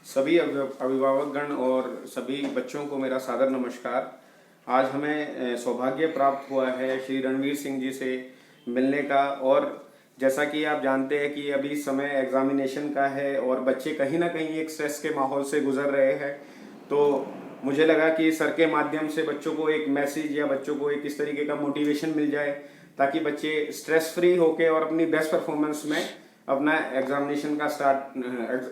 सभी अभिभावकगण और सभी बच्चों को मेरा सादर नमस्कार। आज हमें सौभाग्य प्राप्त हुआ है श्री रणवीर सिंह जी से मिलने का। और जैसा कि आप जानते हैं कि अभी समय एग्जामिनेशन का है और बच्चे कहीं ना कहीं एक स्ट्रेस के माहौल से गुजर रहे हैं, तो मुझे लगा कि सर के माध्यम से बच्चों को एक मैसेज या बच्चों को एक इस तरीके का मोटिवेशन मिल जाए ताकि बच्चे स्ट्रेस फ्री होके और अपनी बेस्ट परफॉर्मेंस में अपना एग्जामिनेशन का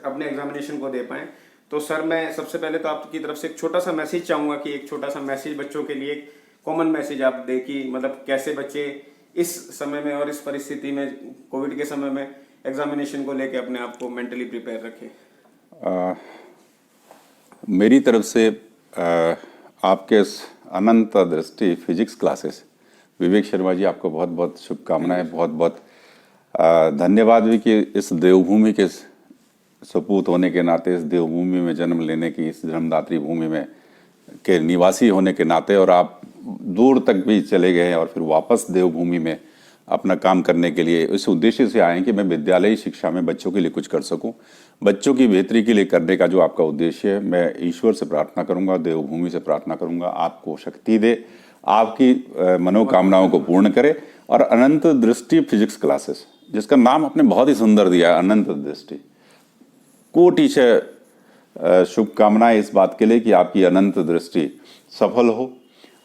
अपने एग्जामिनेशन को दे पाएं। तो सर, मैं सबसे पहले तो आपकी तरफ से एक छोटा सा मैसेज चाहूँगा कि एक छोटा सा मैसेज बच्चों के लिए, एक कॉमन मैसेज आप दें कि मतलब कैसे बच्चे इस समय में और इस परिस्थिति में, कोविड के समय में एग्जामिनेशन को लेके अपने आप को मेंटली प्रिपेयर रखें। मेरी तरफ से आपके अनंत दृष्टि फिजिक्स क्लासेस, विवेक शर्मा जी, आपको बहुत बहुत शुभकामनाएं, बहुत बहुत धन्यवाद भी कि इस देवभूमि के सपूत होने के नाते, इस देवभूमि में जन्म लेने की, इस जन्मदात्री भूमि में के निवासी होने के नाते, और आप दूर तक भी चले गए और फिर वापस देवभूमि में अपना काम करने के लिए इस उद्देश्य से आए कि मैं विद्यालयी शिक्षा में बच्चों के लिए कुछ कर सकूं। बच्चों की बेहतरी के लिए करने का जो आपका उद्देश्य है, मैं ईश्वर से प्रार्थना करूंगा, देवभूमि से प्रार्थना करूंगा, आपको शक्ति दे, आपकी मनोकामनाओं को पूर्ण करे। और अनंत दृष्टि फिजिक्स क्लासेस, जिसका नाम आपने बहुत ही सुंदर दिया, अनंत दृष्टि, कोटि से शुभकामनाएं इस बात के लिए कि आपकी अनंत दृष्टि सफल हो,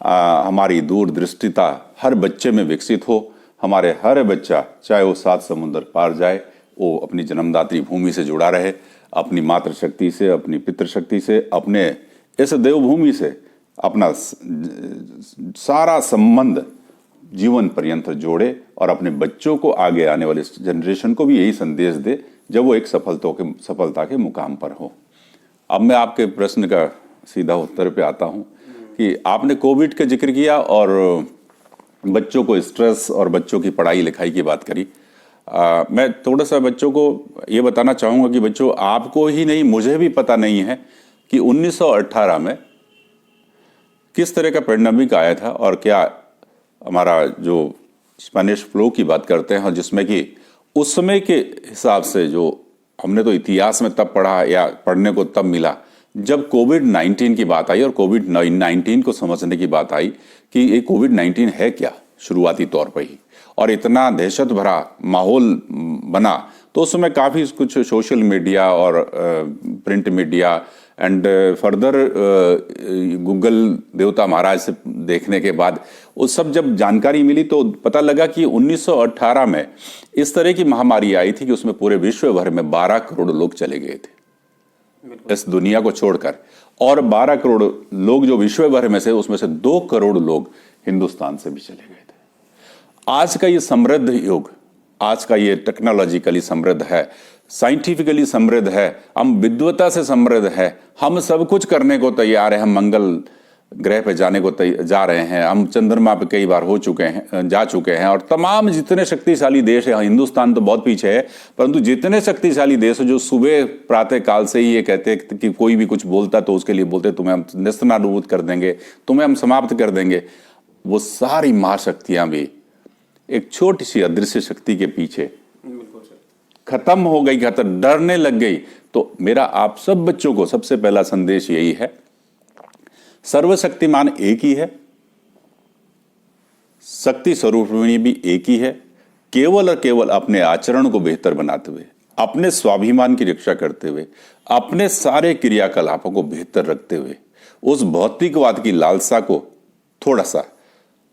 हमारी दूरदृष्टिता हर बच्चे में विकसित हो, हमारे हर बच्चा चाहे वो 7 समुद्र पार जाए, वो अपनी जन्मदात्री भूमि से जुड़ा रहे, अपनी मातृशक्ति से, अपनी पितृशक्ति से, अपने इस देवभूमि से अपना सारा संबंध जीवन पर्यंत जोड़े और अपने बच्चों को, आगे आने वाले जनरेशन को भी यही संदेश दे जब वो एक सफलता के मुकाम पर हो। अब मैं आपके प्रश्न का सीधा उत्तर पे आता हूँ कि आपने कोविड का जिक्र किया और बच्चों को स्ट्रेस और बच्चों की पढ़ाई लिखाई की बात करी। मैं थोड़ा सा बच्चों को ये बताना चाहूँगा कि बच्चों, आपको ही नहीं, मुझे भी पता नहीं है कि 1918 में किस तरह का पेंडेमिक आया था और क्या हमारा जो स्पेनिश फ्लू की बात करते हैं, जिसमें कि उस समय के हिसाब से जो हमने तो इतिहास में तब पढ़ा या पढ़ने को तब मिला जब कोविड-19 की बात आई और कोविड-19 को समझने की बात आई कि ये कोविड-19 है क्या, शुरुआती तौर पर ही, और इतना दहशत भरा माहौल बना। तो उस समय काफ़ी कुछ सोशल मीडिया और print media and further Google देवता महाराज से देखने के बाद उस सब जब जानकारी मिली तो पता लगा कि 1918 में इस तरह की महामारी आई थी कि उसमें पूरे विश्व भर में 12 करोड़ लोग चले गए थे इस दुनिया को छोड़कर, और 12 करोड़ लोग जो विश्व भर में से, उसमें से 2 करोड़ लोग हिंदुस्तान से भी चले गए थे। आज का ये समृद्ध युग, आज का ये टेक्नोलॉजिकली समृद्ध है, साइंटिफिकली समृद्ध है, हम विद्वता से समृद्ध है, हम सब कुछ करने को तैयार है, हम मंगल ग्रह पे जाने को जा रहे हैं, हम चंद्रमा पे कई बार जा चुके हैं, और तमाम जितने शक्तिशाली देश है, हिंदुस्तान तो बहुत पीछे है, परंतु जितने शक्तिशाली देश जो सुबह प्रातः काल से ही ये कहते हैं कि कोई भी कुछ बोलता तो उसके लिए बोलते तुम्हें हम नेस्तनाबूद कर देंगे, तुम्हें हम समाप्त कर देंगे, वो सारी महाशक्तियां भी एक छोटी सी अदृश्य शक्ति के पीछे खत्म हो गई, डरने लग गई। तो मेरा आप सब बच्चों को सबसे पहला संदेश यही है, सर्वशक्तिमान एक ही है, शक्ति स्वरूपिणी भी एक ही है, केवल और केवल अपने आचरण को बेहतर बनाते हुए, अपने स्वाभिमान की रक्षा करते हुए, अपने सारे क्रियाकलापों को बेहतर रखते हुए, उस भौतिकवाद की लालसा को थोड़ा सा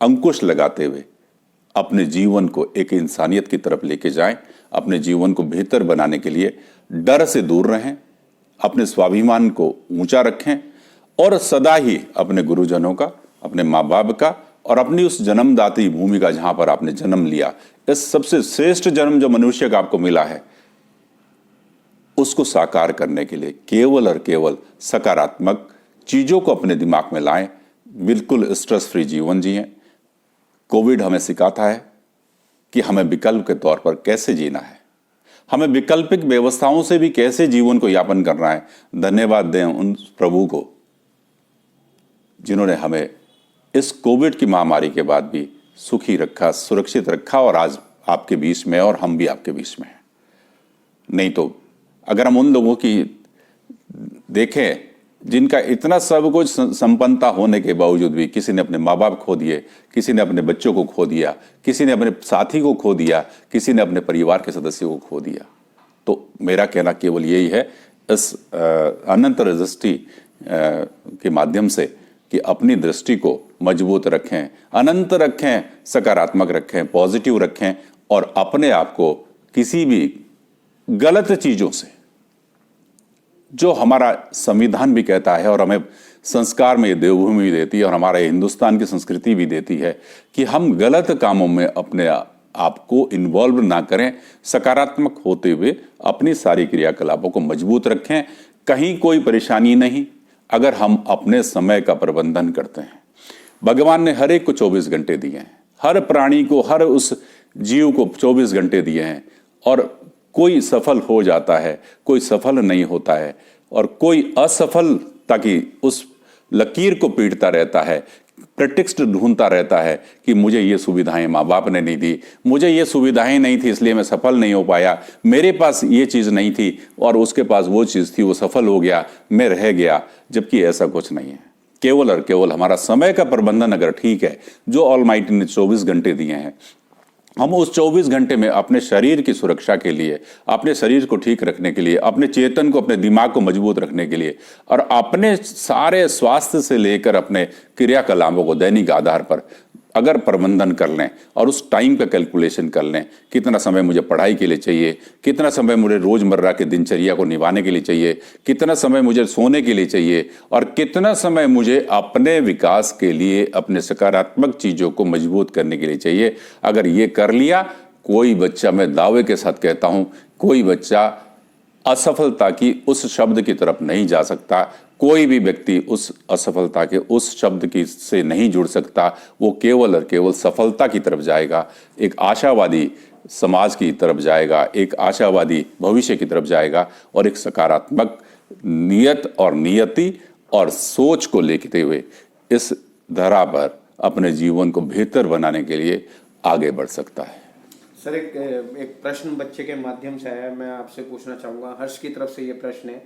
अंकुश लगाते हुए अपने जीवन को एक इंसानियत की तरफ लेके जाएं, अपने जीवन को बेहतर बनाने के लिए डर से दूर रहें, अपने स्वाभिमान को ऊंचा रखें और सदा ही अपने गुरुजनों का, अपने माँ बाप का और अपनी उस जन्मदात्री भूमि का, जहां पर आपने जन्म लिया, इस सबसे श्रेष्ठ जन्म जो मनुष्य का आपको मिला है, उसको साकार करने के लिए केवल और केवल सकारात्मक चीजों को अपने दिमाग में लाएं, बिल्कुल स्ट्रेस फ्री जीवन जिएं। कोविड हमें सिखाता है कि हमें विकल्प के तौर पर कैसे जीना है, हमें वैकल्पिक व्यवस्थाओं से भी कैसे जीवन को यापन करना है। धन्यवाद दें उन प्रभु को जिन्होंने हमें इस कोविड की महामारी के बाद भी सुखी रखा, सुरक्षित रखा, और आज आपके बीच में और हम भी आपके बीच में हैं। नहीं तो अगर हम उन लोगों की देखें जिनका इतना सब कुछ संपन्नता होने के बावजूद भी किसी ने अपने माँ बाप खो दिए, किसी ने अपने बच्चों को खो दिया, किसी ने अपने साथी को खो दिया, किसी ने अपने परिवार के सदस्यों को खो दिया। तो मेरा कहना केवल यही है इस अनंत दृष्टि के माध्यम से कि अपनी दृष्टि को मजबूत रखें, अनंत रखें, सकारात्मक रखें, पॉजिटिव रखें और अपने आप को किसी भी गलत चीजों से, जो हमारा संविधान भी कहता है और हमें संस्कार में ये देवभूमि भी देती है और हमारे हिंदुस्तान की संस्कृति भी देती है कि हम गलत कामों में अपने आप को इन्वॉल्व ना करें, सकारात्मक होते हुए अपनी सारी क्रियाकलापों को मजबूत रखें। कहीं कोई परेशानी नहीं अगर हम अपने समय का प्रबंधन करते हैं। भगवान ने हर एक को 24 घंटे दिए हैं, हर प्राणी को, हर उस जीव को 24 घंटे दिए हैं और कोई सफल हो जाता है, कोई सफल नहीं होता है और कोई असफलता की उस लकीर को पीटता रहता है, प्रटेक्स्ट ढूंढता रहता है कि मुझे ये सुविधाएं माँ बाप ने नहीं दी, मुझे ये सुविधाएं नहीं थी इसलिए मैं सफल नहीं हो पाया, मेरे पास ये चीज़ नहीं थी और उसके पास वो चीज़ थी, वो सफल हो गया, मैं रह गया। जबकि ऐसा कुछ नहीं है। केवल और केवल हमारा समय का प्रबंधन अगर ठीक है, जो ऑलमाइटी ने 24 घंटे दिए हैं, हम उस 24 घंटे में अपने शरीर की सुरक्षा के लिए, अपने शरीर को ठीक रखने के लिए, अपने चेतन को, अपने दिमाग को मजबूत रखने के लिए और अपने सारे स्वास्थ्य से लेकर अपने क्रियाकलापों को दैनिक आधार पर अगर प्रबंधन कर लें और उस टाइम का कैलकुलेशन कर लें, कितना समय मुझे पढ़ाई के लिए चाहिए, कितना समय मुझे रोजमर्रा के दिनचर्या को निभाने के लिए चाहिए, कितना समय मुझे सोने के लिए चाहिए और कितना समय मुझे अपने विकास के लिए, अपने सकारात्मक चीज़ों को मजबूत करने के लिए चाहिए। अगर ये कर लिया, कोई बच्चा, मैं दावे के साथ कहता हूँ, कोई बच्चा असफलता की उस शब्द की तरफ नहीं जा सकता, कोई भी व्यक्ति उस असफलता के उस शब्द की से नहीं जुड़ सकता। वो केवल और केवल सफलता की तरफ जाएगा, एक आशावादी समाज की तरफ जाएगा, एक आशावादी भविष्य की तरफ जाएगा और एक सकारात्मक नियत और नियति और सोच को लेते हुए इस धरा पर अपने जीवन को बेहतर बनाने के लिए आगे बढ़ सकता है। सर, एक प्रश्न बच्चे के माध्यम से आया, मैं आपसे पूछना चाहूँगा। हर्ष की तरफ से ये प्रश्न है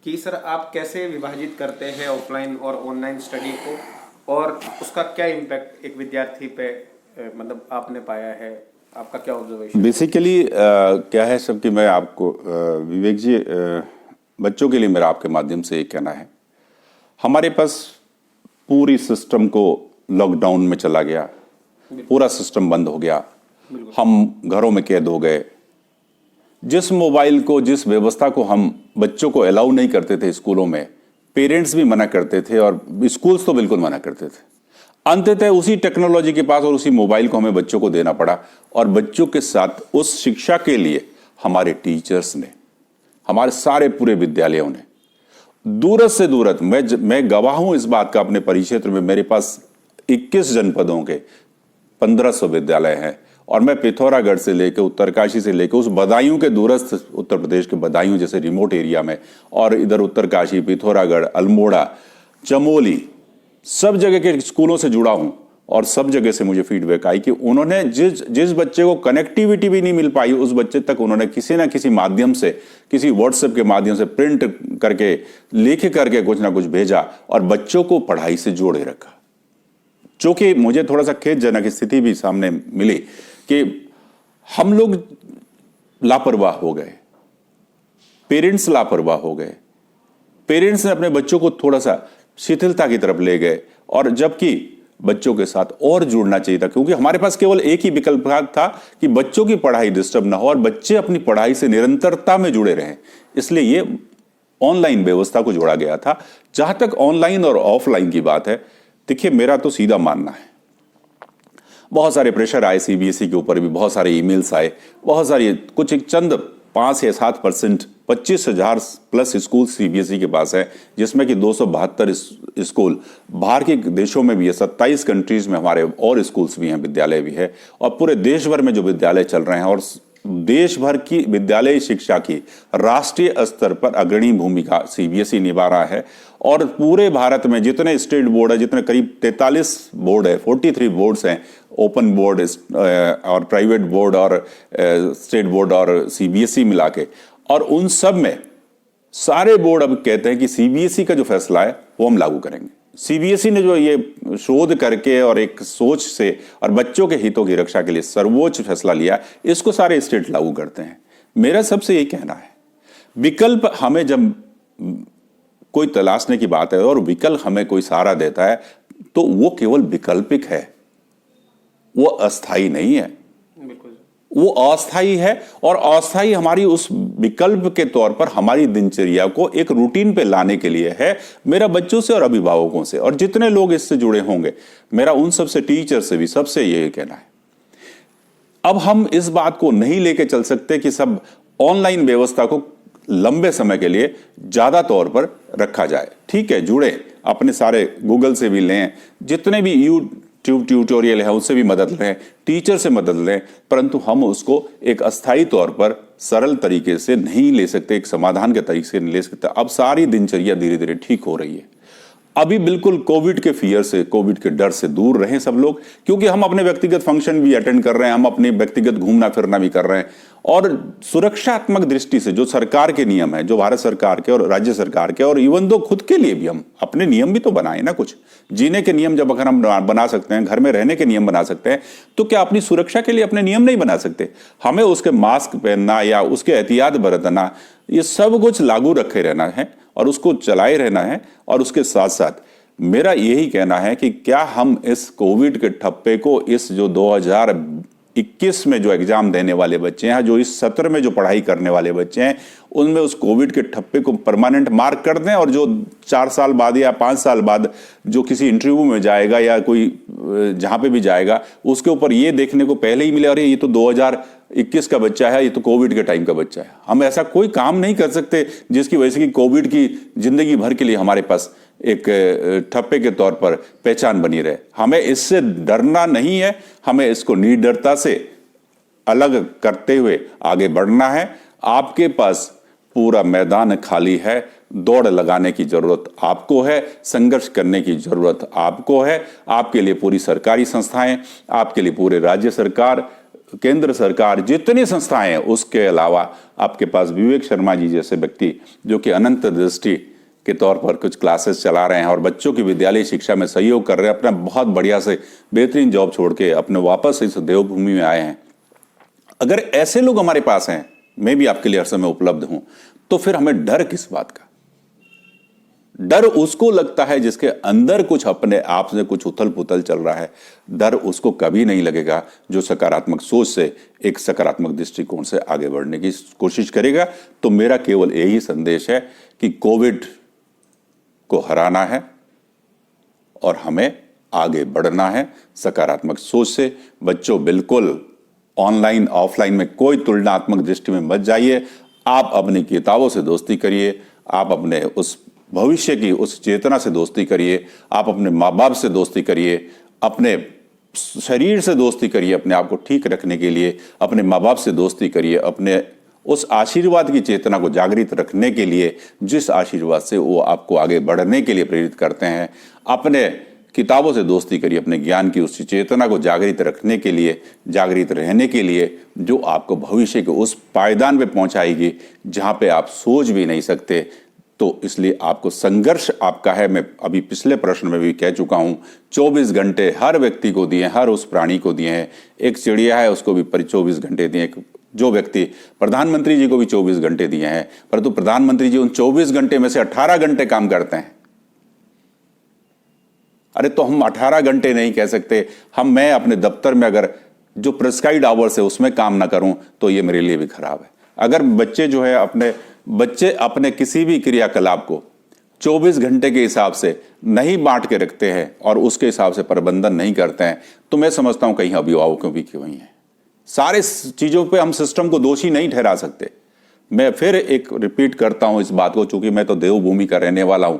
कि सर आप कैसे विभाजित करते हैं ऑफलाइन और ऑनलाइन स्टडी को और उसका क्या इम्पैक्ट एक विद्यार्थी पे मतलब आपने पाया है, आपका क्या ऑब्जर्वेशन? बेसिकली क्या है सब कि मैं आपको विवेक जी, बच्चों के लिए मेरा आपके माध्यम से एक कहना है, हमारे पास पूरी सिस्टम को लॉकडाउन में चला गया, पूरा सिस्टम बंद हो गया, हम घरों में कैद हो गए। जिस मोबाइल को, जिस व्यवस्था को हम बच्चों को अलाउ नहीं करते थे स्कूलों में, पेरेंट्स भी मना करते थे और स्कूल्स तो बिल्कुल मना करते थे, अंततः उसी टेक्नोलॉजी के पास और उसी मोबाइल को हमें बच्चों को देना पड़ा। और बच्चों के साथ उस शिक्षा के लिए हमारे टीचर्स ने, हमारे सारे पूरे विद्यालयों ने दूरस्थ से दूरस्थ, मैं गवाह हूं इस बात का, अपने परिक्षेत्र में मेरे पास 21 जनपदों के 1500 विद्यालय हैं और मैं पिथौरागढ़ से लेकर उत्तरकाशी से लेकर उस बदायूं के दूरस्थ उत्तर प्रदेश के बदायूं जैसे रिमोट एरिया में और इधर उत्तरकाशी, पिथौरागढ़, अल्मोड़ा, चमोली, सब जगह के स्कूलों से जुड़ा हूं और सब जगह से मुझे फीडबैक आई कि उन्होंने जिस बच्चे को कनेक्टिविटी भी नहीं मिल पाई, उस बच्चे तक उन्होंने किसी ना किसी माध्यम से, किसी व्हाट्सएप के माध्यम से प्रिंट करके, लिख करके कुछ ना कुछ भेजा और बच्चों को पढ़ाई से जोड़े रखा। चूंकि मुझे थोड़ा सा खेदजनक स्थिति भी सामने मिली कि हम लोग लापरवाह हो गए, पेरेंट्स लापरवाह हो गए, पेरेंट्स ने अपने बच्चों को थोड़ा सा शिथिलता की तरफ ले गए और जबकि बच्चों के साथ और जुड़ना चाहिए था, क्योंकि हमारे पास केवल एक ही विकल्प था कि बच्चों की पढ़ाई डिस्टर्ब ना हो और बच्चे अपनी पढ़ाई से निरंतरता में जुड़े रहें। इसलिए ये ऑनलाइन व्यवस्था को जोड़ा गया था। जहां तक ऑनलाइन और ऑफलाइन की बात है, देखिए मेरा तो सीधा मानना है, बहुत सारे प्रेशर आए सीबीएसई के ऊपर भी, बहुत सारे ईमेल्स आए, बहुत सारी कुछ एक चंद 5 या 7% 25,000 प्लस स्कूल सीबीएसई के पास है, जिसमें कि 272 स्कूल बाहर के देशों में भी है, 27 कंट्रीज में हमारे और स्कूल्स भी हैं, विद्यालय भी है और पूरे देश भर में जो विद्यालय चल रहे हैं और देश भर की विद्यालय शिक्षा की राष्ट्रीय स्तर पर अग्रणी भूमिका सीबीएसई निभा रहा है। और पूरे भारत में जितने स्टेट बोर्ड है, जितने करीब 43 बोर्ड है, 43 बोर्ड्स हैं, ओपन बोर्ड और प्राइवेट बोर्ड और स्टेट बोर्ड और सीबीएसई मिला के, और उन सब में सारे बोर्ड अब कहते हैं कि सीबीएसई का जो फैसला है वो हम लागू करेंगे। सीबीएसई ने जो ये शोध करके और एक सोच से और बच्चों के हितों की रक्षा के लिए सर्वोच्च फैसला लिया, इसको सारे स्टेट लागू करते हैं। मेरा सबसे यही कहना है, विकल्प हमें जब कोई तलाशने की बात है और विकल्प हमें कोई सहारा देता है तो वो केवल वैकल्पिक है, वो अस्थाई नहीं है, वो अस्थाई है। और अस्थाई हमारी उस विकल्प के तौर पर हमारी दिनचर्या को एक रूटीन पे लाने के लिए है। मेरा बच्चों से और अभिभावकों से और जितने लोग इससे जुड़े होंगे, मेरा उन सबसे, टीचर से भी, सबसे यही कहना है, अब हम इस बात को नहीं लेके चल सकते कि सब ऑनलाइन व्यवस्था को लंबे समय के लिए ज्यादा तौर पर रखा जाए। ठीक है, जुड़े, अपने सारे गूगल से भी लें, जितने भी यूट्यूब ट्यूटोरियल है उससे भी मदद लें, टीचर से मदद लें, परंतु हम उसको एक अस्थायी तौर पर सरल तरीके से नहीं ले सकते, एक समाधान के तरीके से नहीं ले सकते। अब सारी दिनचर्या धीरे धीरे ठीक हो रही है। अभी बिल्कुल कोविड के फियर से, कोविड के डर से दूर रहें सब लोग, क्योंकि हम अपने व्यक्तिगत फंक्शन भी अटेंड कर रहे हैं, हम अपनी व्यक्तिगत घूमना फिरना भी कर रहे हैं। और सुरक्षात्मक दृष्टि से जो सरकार के नियम है, जो भारत सरकार के और राज्य सरकार के, और इवन दो खुद के लिए भी हम अपने नियम भी तो बनाए ना, कुछ जीने के नियम जब अगर हम बना सकते हैं, घर में रहने के नियम बना सकते हैं, तो क्या अपनी सुरक्षा के लिए अपने नियम नहीं बना सकते? हमें उसके मास्क पहनना या उसके एहतियात बरतना, ये सब कुछ लागू रखे रहना है और उसको चलाए रहना है। और उसके साथ साथ मेरा यही कहना है कि क्या हम इस कोविड के ठप्पे को, इस जो 2021 में जो एग्जाम देने वाले बच्चे हैं, जो इस सत्र में जो पढ़ाई करने वाले बच्चे हैं, उनमें उस कोविड के ठप्पे को परमानेंट मार्क कर दें, और जो 4 साल बाद या 5 साल बाद जो किसी इंटरव्यू में जाएगा या कोई जहां पे भी जाएगा, उसके ऊपर ये देखने को पहले ही मिले, अरे ये तो 2021 का बच्चा है, ये तो कोविड के टाइम का बच्चा है। हम ऐसा कोई काम नहीं कर सकते जिसकी वजह से कि कोविड की जिंदगी भर के लिए हमारे पास एक ठप्पे के तौर पर पहचान बनी रहे। हमें इससे डरना नहीं है, हमें इसको निडरता से अलग करते हुए आगे बढ़ना है। आपके पास पूरा मैदान खाली है, दौड़ लगाने की जरूरत आपको है, संघर्ष करने की जरूरत आपको है। आपके लिए पूरी सरकारी संस्थाएं, आपके लिए पूरे राज्य सरकार, केंद्र सरकार, जितनी संस्थाएं हैं, उसके अलावा आपके पास विवेक शर्मा जी जैसे व्यक्ति जो कि अनंत दृष्टि के तौर पर कुछ क्लासेस चला रहे हैं और बच्चों की विद्यालय शिक्षा में सहयोग कर रहे हैं, अपना बहुत बढ़िया से बेहतरीन जॉब छोड़ के अपने वापस इस देवभूमि में आए हैं। अगर ऐसे लोग हमारे पास हैं, मैं भी आपके लिए हर समय उपलब्ध हूं, तो फिर हमें डर किस बात का? डर उसको लगता है जिसके अंदर कुछ अपने आप से कुछ उथल पुथल चल रहा है। डर उसको कभी नहीं लगेगा जो सकारात्मक सोच से, एक सकारात्मक दृष्टिकोण से आगे बढ़ने की कोशिश करेगा। तो मेरा केवल यही संदेश है कि कोविड को हराना है और हमें आगे बढ़ना है सकारात्मक सोच से। बच्चों, बिल्कुल ऑनलाइन ऑफलाइन में कोई तुलनात्मक दृष्टि में मत जाइए। आप अपनी किताबों से दोस्ती करिए, आप अपने उस भविष्य की उस चेतना से दोस्ती करिए, आप अपने माँ बाप से दोस्ती करिए, अपने शरीर से दोस्ती करिए, अपने आप को ठीक रखने के लिए अपने माँ बाप से दोस्ती करिए, अपने उस आशीर्वाद की चेतना को जागृत रखने के लिए जिस आशीर्वाद से वो आपको आगे बढ़ने के लिए प्रेरित करते हैं। अपने किताबों से दोस्ती करिए, अपने ज्ञान की उस चेतना को जागृत रखने के लिए, जागृत रहने के लिए, जो आपको भविष्य के उस पायदान पे पहुंचाएगी जहां पे आप सोच भी नहीं सकते। तो इसलिए आपको संघर्ष आपका है। मैं अभी पिछले प्रश्न में भी कह चुका हूं, 24 घंटे हर व्यक्ति को दिए, हर उस प्राणी को दिए हैं। एक चिड़िया है, उसको भी 24 घंटे दिए। जो व्यक्ति, प्रधानमंत्री जी को भी 24 घंटे दिए हैं, परंतु प्रधानमंत्री जी उन 24 घंटे में से 18 घंटे काम करते हैं। अरे तो हम 18 घंटे नहीं कह सकते। मैं अपने दफ्तर में अगर जो प्रिस्क्राइब्ड आवर्स है उसमें काम ना करूं तो ये मेरे लिए भी खराब है। अगर बच्चे अपने किसी भी क्रियाकलाप को 24 घंटे के हिसाब से नहीं बांट के रखते हैं और उसके हिसाब से प्रबंधन नहीं करते हैं, तो मैं समझता हूं कहीं अभिभावकों की क्यों है। सारे चीजों पे हम सिस्टम को दोषी नहीं ठहरा सकते। मैं फिर एक रिपीट करता हूं इस बात को, चूंकि मैं तो देवभूमि का रहने वाला हूं।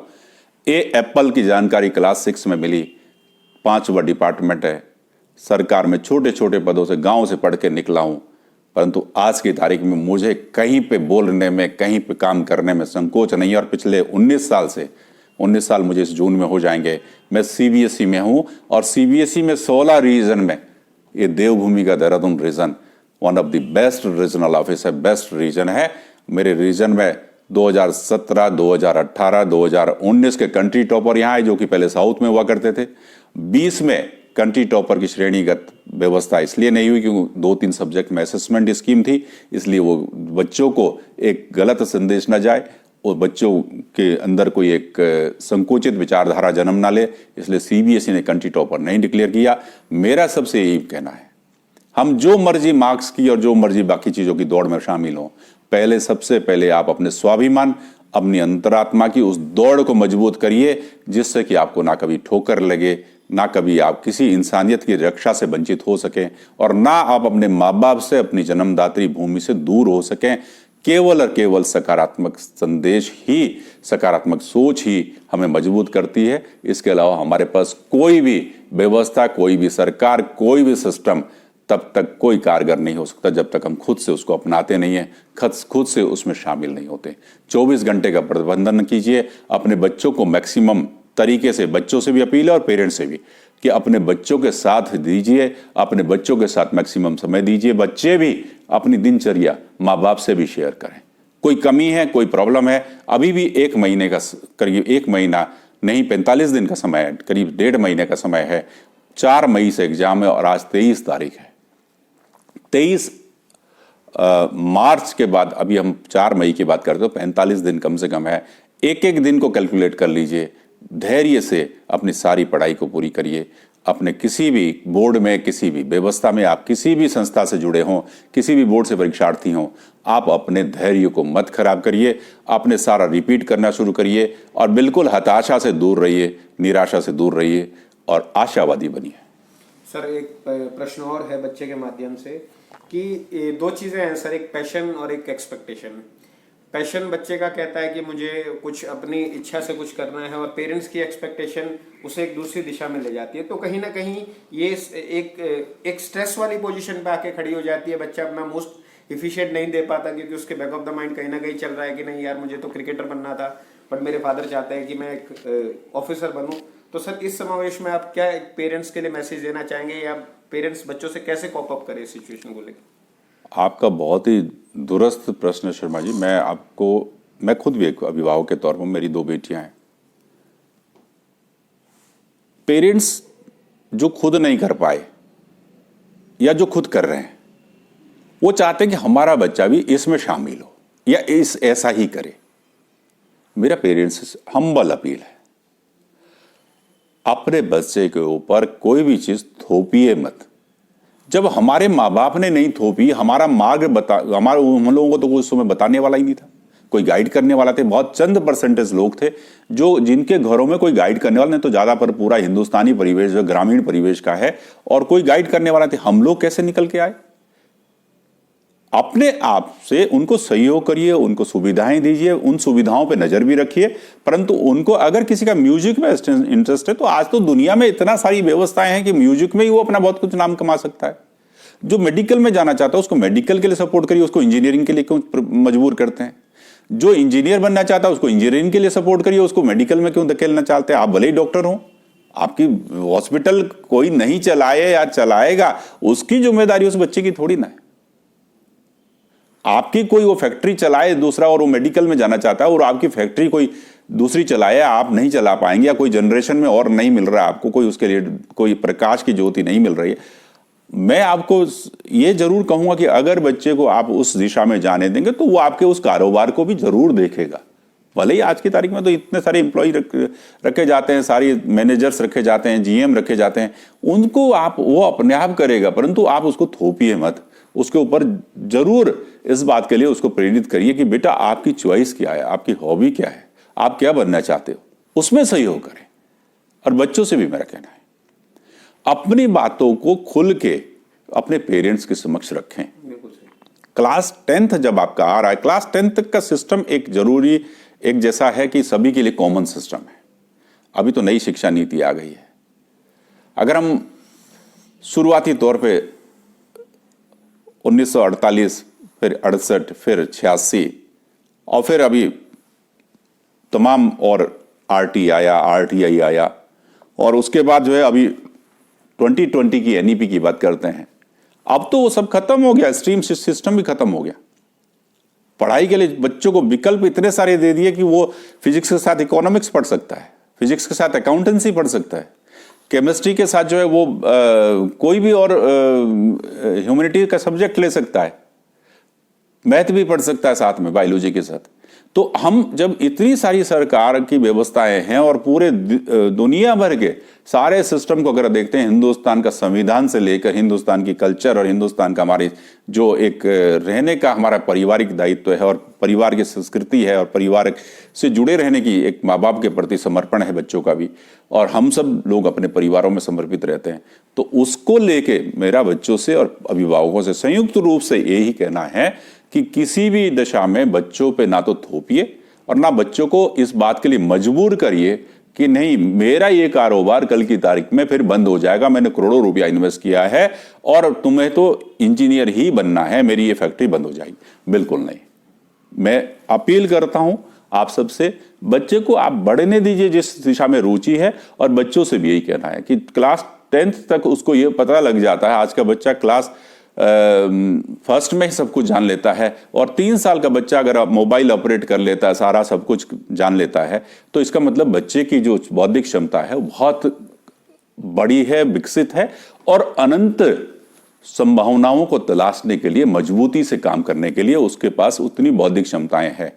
एप्पल की जानकारी क्लास 6 में मिली, 5वां डिपार्टमेंट है सरकार में, छोटे छोटे पदों से गांव से पढ़ के निकला हूं, परंतु आज की तारीख में मुझे कहीं पे बोलने में, कहीं पे काम करने में संकोच नहीं है। और पिछले 19 साल मुझे इस जून में हो जाएंगे, मैं सीबीएसई में हूं और सीबीएसई में 16 रीजन में ये देवभूमि का Dehradun region one of the best regional office है, बेस्ट रीजन है। मेरे रीजन में 2017, 2018, 2019 के कंट्री टॉपर यहाँ आए, जो कि पहले साउथ में हुआ करते थे। 20 में कंट्री टॉपर की श्रेणीगत व्यवस्था इसलिए नहीं हुई क्योंकि 2-3 सब्जेक्ट में असेसमेंट स्कीम थी, इसलिए वो बच्चों को एक गलत संदेश न जाए और बच्चों के अंदर कोई एक संकुचित विचारधारा जन्म ना ले, इसलिए सीबीएसई ने कंट्री टॉपर नहीं डिक्लेयर किया। मेरा सबसे यही कहना है, हम जो मर्जी मार्क्स की और जो मर्जी बाकी चीज़ों की दौड़ में शामिल हों, पहले सबसे पहले आप अपने स्वाभिमान, अपनी अंतरात्मा की उस दौड़ को मजबूत करिए, जिससे कि आपको ना कभी ठोकर लगे, ना कभी आप किसी इंसानियत की रक्षा से वंचित हो सकें और ना आप अपने माँ बाप से, अपनी जन्मदात्री भूमि से दूर हो सकें। केवल और केवल सकारात्मक संदेश ही, सकारात्मक सोच ही हमें मजबूत करती है। इसके अलावा हमारे पास कोई भी व्यवस्था, कोई भी सरकार, कोई भी सिस्टम तब तक कोई कारगर नहीं हो सकता जब तक हम खुद से उसको अपनाते नहीं हैं, खुद से उसमें शामिल नहीं होते। 24 घंटे का प्रबंधन कीजिए, अपने बच्चों को मैक्सिमम तरीके से, बच्चों से भी अपील है और पेरेंट्स से भी, कि अपने बच्चों के साथ दीजिए, अपने बच्चों के साथ मैक्सिमम समय दीजिए। बच्चे भी अपनी दिनचर्या माँ बाप से भी शेयर करें। कोई कमी है, कोई प्रॉब्लम है, अभी भी 1 महीने का, करीब 1 महीना नहीं 45 दिन का समय है, करीब 1.5 महीने का समय है। 4 मई से एग्जाम है और आज 23 तारीख है। 23 मार्च के बाद, अभी हम 4 मई की बात करते हो, 45 दिन कम से कम है। एक एक दिन को कैलकुलेट कर लीजिए, धैर्य से अपनी सारी पढ़ाई को पूरी करिए। अपने किसी भी बोर्ड में, किसी भी व्यवस्था में, आप किसी भी संस्था से जुड़े हों, किसी भी बोर्ड से परीक्षार्थी हों, आप अपने धैर्य को मत खराब करिए, आपने सारा रिपीट करना शुरू करिए और बिल्कुल हताशा से दूर रहिए, निराशा से दूर रहिए और आशावादी बनिए। सर, एक प्रश्न और है बच्चे के माध्यम से कि ये 2 चीज़ें हैं सर, एक पैशन और एक एक्सपेक्टेशन। पैशन बच्चे का कहता है कि मुझे कुछ अपनी इच्छा से कुछ करना है और पेरेंट्स की एक्सपेक्टेशन उसे एक दूसरी दिशा में ले जाती है। तो कहीं ना कहीं ये एक स्ट्रेस वाली पोजीशन पे आके खड़ी हो जाती है। बच्चा अपना मोस्ट इफिशिएंट नहीं दे पाता क्योंकि उसके बैक ऑफ द माइंड कहीं ना कहीं चल रहा है कि नहीं यार, मुझे तो क्रिकेटर बनना था, बट मेरे फादर चाहते हैं कि मैं एक ऑफिसर बनूं। तो सर, इस समावेश में आप क्या पेरेंट्स के लिए मैसेज देना चाहेंगे, या पेरेंट्स बच्चों से कैसे कॉप अप करें इस सिचुएशन को लेकर? आपका बहुत ही दुरुस्त प्रश्न है शर्मा जी। मैं खुद भी एक अभिभावक के तौर पर, मेरी 2 बेटियां हैं। पेरेंट्स जो खुद नहीं कर पाए या जो खुद कर रहे हैं, वो चाहते हैं कि हमारा बच्चा भी इसमें शामिल हो या ऐसा ही करे। मेरा पेरेंट्स से हम्बल अपील है, अपने बच्चे के ऊपर कोई भी चीज थोपिए मत। जब हमारे माँ बाप ने नहीं थोपी, हमारा मार्ग हम लोगों को तो कोई उस समय बताने वाला ही नहीं था, कोई गाइड करने वाला थे। बहुत चंद परसेंटेज लोग थे जो, जिनके घरों में कोई गाइड करने वाला नहीं, तो ज्यादा पर पूरा हिंदुस्तानी परिवेश जो ग्रामीण परिवेश का है और कोई गाइड करने वाला थे। हम लोग कैसे निकल के आए? अपने आप से उनको सहयोग करिए, उनको सुविधाएं दीजिए, उन सुविधाओं पे नजर भी रखिए। परंतु उनको अगर किसी का म्यूजिक में इंटरेस्ट है, तो आज तो दुनिया में इतना सारी व्यवस्थाएं हैं कि म्यूजिक में ही वो अपना बहुत कुछ नाम कमा सकता है। जो मेडिकल में जाना चाहता है उसको मेडिकल के लिए सपोर्ट करिए, उसको इंजीनियरिंग के लिए क्यों मजबूर करते हैं? जो इंजीनियर बनना चाहता है उसको इंजीनियरिंग के लिए सपोर्ट करिए, उसको मेडिकल में क्यों धकेलना चाहते हैं? आप भले ही डॉक्टर हो, आपकी हॉस्पिटल कोई नहीं चलाए या चलाएगा, उसकी जिम्मेदारी उस बच्चे की थोड़ी ना है। आपकी कोई वो फैक्ट्री चलाए दूसरा और वो मेडिकल में जाना चाहता है और आपकी फैक्ट्री कोई दूसरी चलाए, आप नहीं चला पाएंगे, या कोई जनरेशन में और नहीं मिल रहा है आपको, कोई उसके लिए कोई प्रकाश की ज्योति नहीं मिल रही है। मैं आपको ये जरूर कहूंगा कि अगर बच्चे को आप उस दिशा में जाने देंगे तो वो आपके उस कारोबार को भी जरूर देखेगा। भले ही आज की तारीख में तो इतने सारे एम्प्लॉय रखे जाते हैं, सारी मैनेजर्स रखे जाते हैं, जीएम रखे जाते हैं, उनको वो अपने आप करेगा, परंतु आप उसको थोपिए मत। उसके ऊपर जरूर इस बात के लिए उसको प्रेरित करिए कि बेटा आपकी चॉइस क्या है, आपकी हॉबी क्या है, आप क्या बनना चाहते हो, उसमें सहयोग करें। और बच्चों से भी मेरा कहना है, अपनी बातों को खुल के अपने पेरेंट्स के समक्ष रखें। क्लास 10th जब आपका आ रहा है, क्लास 10th तक का सिस्टम एक जरूरी, एक जैसा है कि सभी के लिए कॉमन सिस्टम है। अभी तो नई शिक्षा नीति आ गई है। अगर हम शुरुआती तौर पे 1948, फिर 68, फिर 86 और फिर अभी तमाम और आरटी आया, आरटीआई आया, और उसके बाद जो है अभी 2020 की एनईपी की बात करते हैं। अब तो वो सब खत्म हो गया, स्ट्रीम सिस्टम भी खत्म हो गया। पढ़ाई के लिए बच्चों को विकल्प इतने सारे दे दिए कि वो फिजिक्स के साथ इकोनॉमिक्स पढ़ सकता है, फिजिक्स के साथ अकाउंटेंसी पढ़ सकता है, केमिस्ट्री के साथ जो है वो कोई भी और ह्यूमैनिटी का सब्जेक्ट ले सकता है, मैथ भी पढ़ सकता है साथ में बायोलॉजी के साथ। तो हम जब इतनी सारी सरकार की व्यवस्थाएं हैं और पूरे दुनिया भर के सारे सिस्टम को अगर देखते हैं, हिंदुस्तान का संविधान से लेकर हिंदुस्तान की कल्चर और हिंदुस्तान का हमारे जो एक रहने का हमारा पारिवारिक दायित्व है और परिवार की संस्कृति है और परिवार से जुड़े रहने की एक माँ बाप के प्रति समर्पण है बच्चों का भी, और हम सब लोग अपने परिवारों में समर्पित रहते हैं, तो उसको लेके मेरा बच्चों से और अभिभावकों से संयुक्त रूप से यही कहना है कि किसी भी दशा में बच्चों पे ना तो थोपिए और ना बच्चों को इस बात के लिए मजबूर करिए कि नहीं मेरा ये कारोबार कल की तारीख में फिर बंद हो जाएगा, मैंने करोड़ों रुपया इन्वेस्ट किया है और तुम्हें तो इंजीनियर ही बनना है, मेरी ये फैक्ट्री बंद हो जाएगी। बिल्कुल नहीं। मैं अपील करता हूं आप सबसे, बच्चे को आप बढ़ने दीजिए जिस दिशा में रुचि है, और बच्चों से भी यही कहना है कि क्लास 10th तक उसको ये पता लग जाता है, आज का बच्चा क्लास फर्स्ट में ही सब कुछ जान लेता है, और 3 साल का बच्चा अगर मोबाइल ऑपरेट कर लेता है, सारा सब कुछ जान लेता है, तो इसका मतलब बच्चे की जो बौद्धिक क्षमता है वो बहुत बड़ी है, विकसित है, और अनंत संभावनाओं को तलाशने के लिए, मजबूती से काम करने के लिए उसके पास उतनी बौद्धिक क्षमताएं हैं,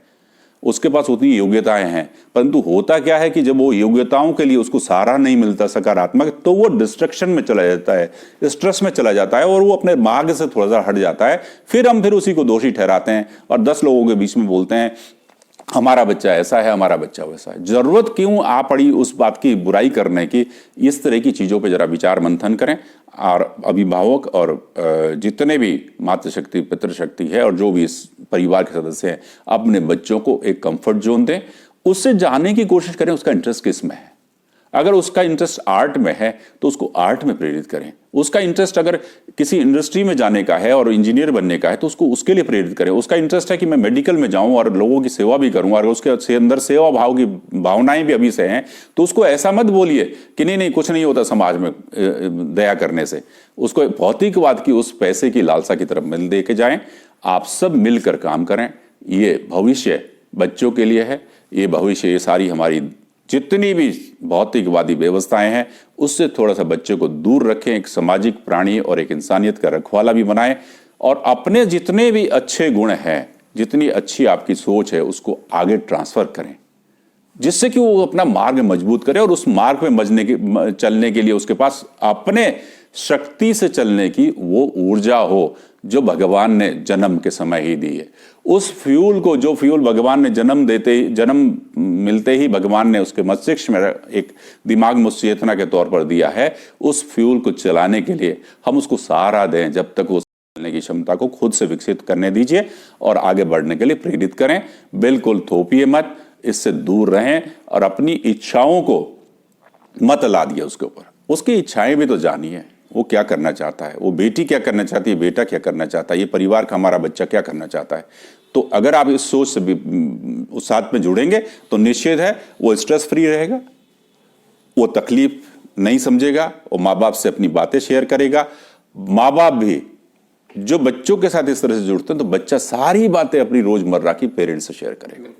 उसके पास उतनी योग्यताएं हैं। परंतु होता क्या है कि जब वो योग्यताओं के लिए उसको सहारा नहीं मिलता सकारात्मक, तो वो डिस्ट्रक्शन में चला जाता है, स्ट्रेस में चला जाता है, और वो अपने मार्ग से थोड़ा सा हट जाता है। फिर उसी को दोषी ठहराते हैं और 10 लोगों के बीच में बोलते हैं हमारा बच्चा ऐसा है, हमारा बच्चा वैसा है। जरूरत क्यों आ पड़ी उस बात की बुराई करने की? इस तरह की चीजों पे जरा विचार मंथन करें, और अभिभावक और जितने भी मातृशक्ति पितृशक्ति है और जो भी इस परिवार के सदस्य हैं, अपने बच्चों को एक कंफर्ट जोन दें, उससे जानने की कोशिश करें उसका इंटरेस्ट किस में है। अगर उसका इंटरेस्ट आर्ट में है तो उसको आर्ट में प्रेरित करें। उसका इंटरेस्ट अगर किसी इंडस्ट्री में जाने का है और इंजीनियर बनने का है तो उसको उसके लिए प्रेरित करें। उसका इंटरेस्ट है कि मैं मेडिकल में जाऊं और लोगों की सेवा भी करूं, और उसके अंदर सेवा भाव की भावनाएं भी अभी से हैं, तो उसको ऐसा मत बोलिए कि नहीं कुछ नहीं होता समाज में दया करने से। उसको भौतिकवाद की उस पैसे की लालसा की तरफ मिल दे के जाएं। आप सब मिलकर काम करें। ये भविष्य बच्चों के लिए है, ये भविष्य, ये सारी हमारी जितनी भी भौतिकवादी व्यवस्थाएं हैं उससे थोड़ा सा बच्चे को दूर रखें, एक सामाजिक प्राणी और एक इंसानियत का रखवाला भी बनाएं, और अपने जितने भी अच्छे गुण हैं, जितनी अच्छी आपकी सोच है, उसको आगे ट्रांसफर करें, जिससे कि वो अपना मार्ग मजबूत करे, और उस मार्ग में चलने के लिए उसके पास अपने शक्ति से चलने की वो ऊर्जा हो जो भगवान ने जन्म के समय ही दी है। उस फ्यूल को, जो फ्यूल भगवान ने जन्म मिलते ही भगवान ने उसके मस्तिष्क में एक दिमाग में चेतना के तौर पर दिया है, उस फ्यूल को चलाने के लिए हम उसको सहारा दें, जब तक वो चलने की क्षमता को खुद से विकसित करने दीजिए और आगे बढ़ने के लिए प्रेरित करें। बिल्कुल थोपिए मत, इससे दूर रहें, और अपनी इच्छाओं को मत ला दिए उसके ऊपर। उसकी इच्छाएं भी तो जानिए, वो क्या करना चाहता है, वो बेटी क्या करना चाहती है, बेटा क्या करना चाहता है, ये परिवार का हमारा बच्चा क्या करना चाहता है। तो अगर आप इस सोच से भी उस साथ में जुड़ेंगे तो निश्चित है वो स्ट्रेस फ्री रहेगा, वो तकलीफ नहीं समझेगा, वो माँ बाप से अपनी बातें शेयर करेगा। माँ बाप भी जो बच्चों के साथ इस तरह से जुड़ते हैं तो बच्चा सारी बातें अपनी रोजमर्रा की पेरेंट्स से शेयर करेगा।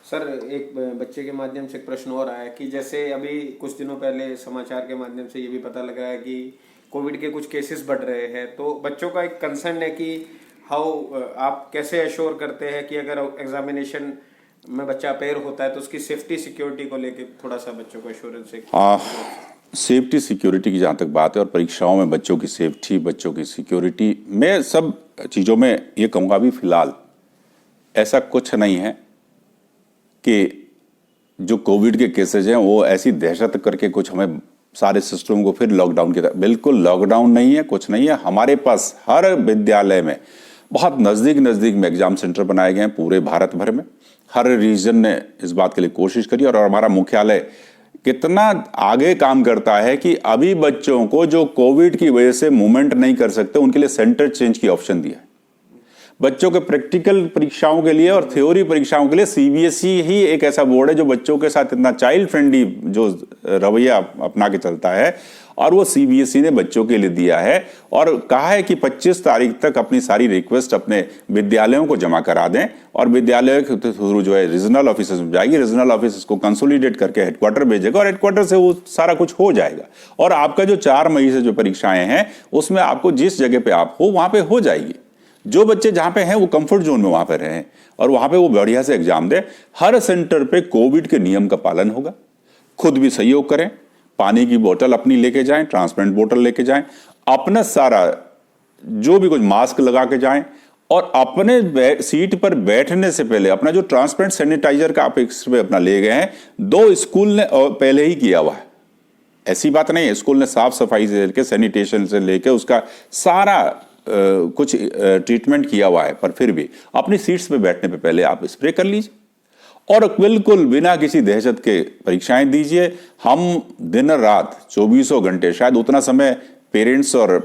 सर, एक बच्चे के माध्यम से एक प्रश्न और आया कि जैसे अभी कुछ दिनों पहले समाचार के माध्यम से ये भी पता लगा है कि कोविड के कुछ केसेस बढ़ रहे हैं, तो बच्चों का एक कंसर्न है कि आप कैसे एश्योर करते हैं कि अगर एग्जामिनेशन में बच्चा अपेयर होता है तो उसकी सेफ्टी सिक्योरिटी को लेके थोड़ा सा बच्चों को एश्योरेंस है। सेफ्टी सिक्योरिटी की जहाँ तक बात है और परीक्षाओं में बच्चों की सेफ्टी, बच्चों की सिक्योरिटी, मैं सब चीज़ों में ये कहूँगा अभी फिलहाल ऐसा कुछ नहीं है कि जो कोविड के केसेज हैं वो ऐसी दहशत करके कुछ हमें सारे सिस्टम को फिर लॉकडाउन की तरह, बिल्कुल लॉकडाउन नहीं है, कुछ नहीं है। हमारे पास हर विद्यालय में बहुत नज़दीक में एग्जाम सेंटर बनाए गए हैं पूरे भारत भर में। हर रीजन ने इस बात के लिए कोशिश करी, और हमारा मुख्यालय कितना आगे काम करता है कि अभी बच्चों को जो कोविड की वजह से मूवमेंट नहीं कर सकते उनके लिए सेंटर चेंज की ऑप्शन दिया है। बच्चों के प्रैक्टिकल परीक्षाओं के लिए और थ्योरी परीक्षाओं के लिए सीबीएसई ही एक ऐसा बोर्ड है जो बच्चों के साथ इतना चाइल्ड फ्रेंडली जो रवैया अपना के चलता है, और वो सीबीएसई ने बच्चों के लिए दिया है और कहा है कि 25 तारीख तक अपनी सारी रिक्वेस्ट अपने विद्यालयों को जमा करा दें और विद्यालयों के थ्रू जो है रीजनल ऑफिस में जाएगी, रीजनल ऑफिस को कंसोलिडेट करके हेडक्वार्टर भेजेगा और हेडक्वार्टर से वो सारा कुछ हो जाएगा। और आपका जो 4 मई से जो परीक्षाएं हैं उसमें आपको जिस जगह पे आप हो वहां पे हो जाएगी। जो बच्चे जहां पे हैं वो कंफर्ट जोन में वहां पे रहें और वहां पे वो बढ़िया से एग्जाम दे। हर सेंटर पे कोविड के नियम का पालन होगा, खुद भी सहयोग करें, पानी की बोतल अपनी लेके जाएं, ट्रांसपेरेंट बोतल लेके जाएं, अपना सारा जो भी कुछ मास्क लगा के जाएं और अपने सीट पर बैठने से पहले अपना जो ट्रांसपेरेंट सैनिटाइजर का आप अपना ले गए हैं, 2 स्कूल ने पहले ही किया हुआ है, ऐसी बात नहीं है। स्कूल ने साफ सफाई से लेकर सैनिटेशन से लेकर उसका सारा कुछ ट्रीटमेंट किया हुआ है, पर फिर भी अपनी सीट्स पे बैठने पे पहले आप स्प्रे कर लीजिए और बिल्कुल बिना किसी दहशत के परीक्षाएं दीजिए। हम दिन रात 24 घंटे, शायद उतना समय पेरेंट्स और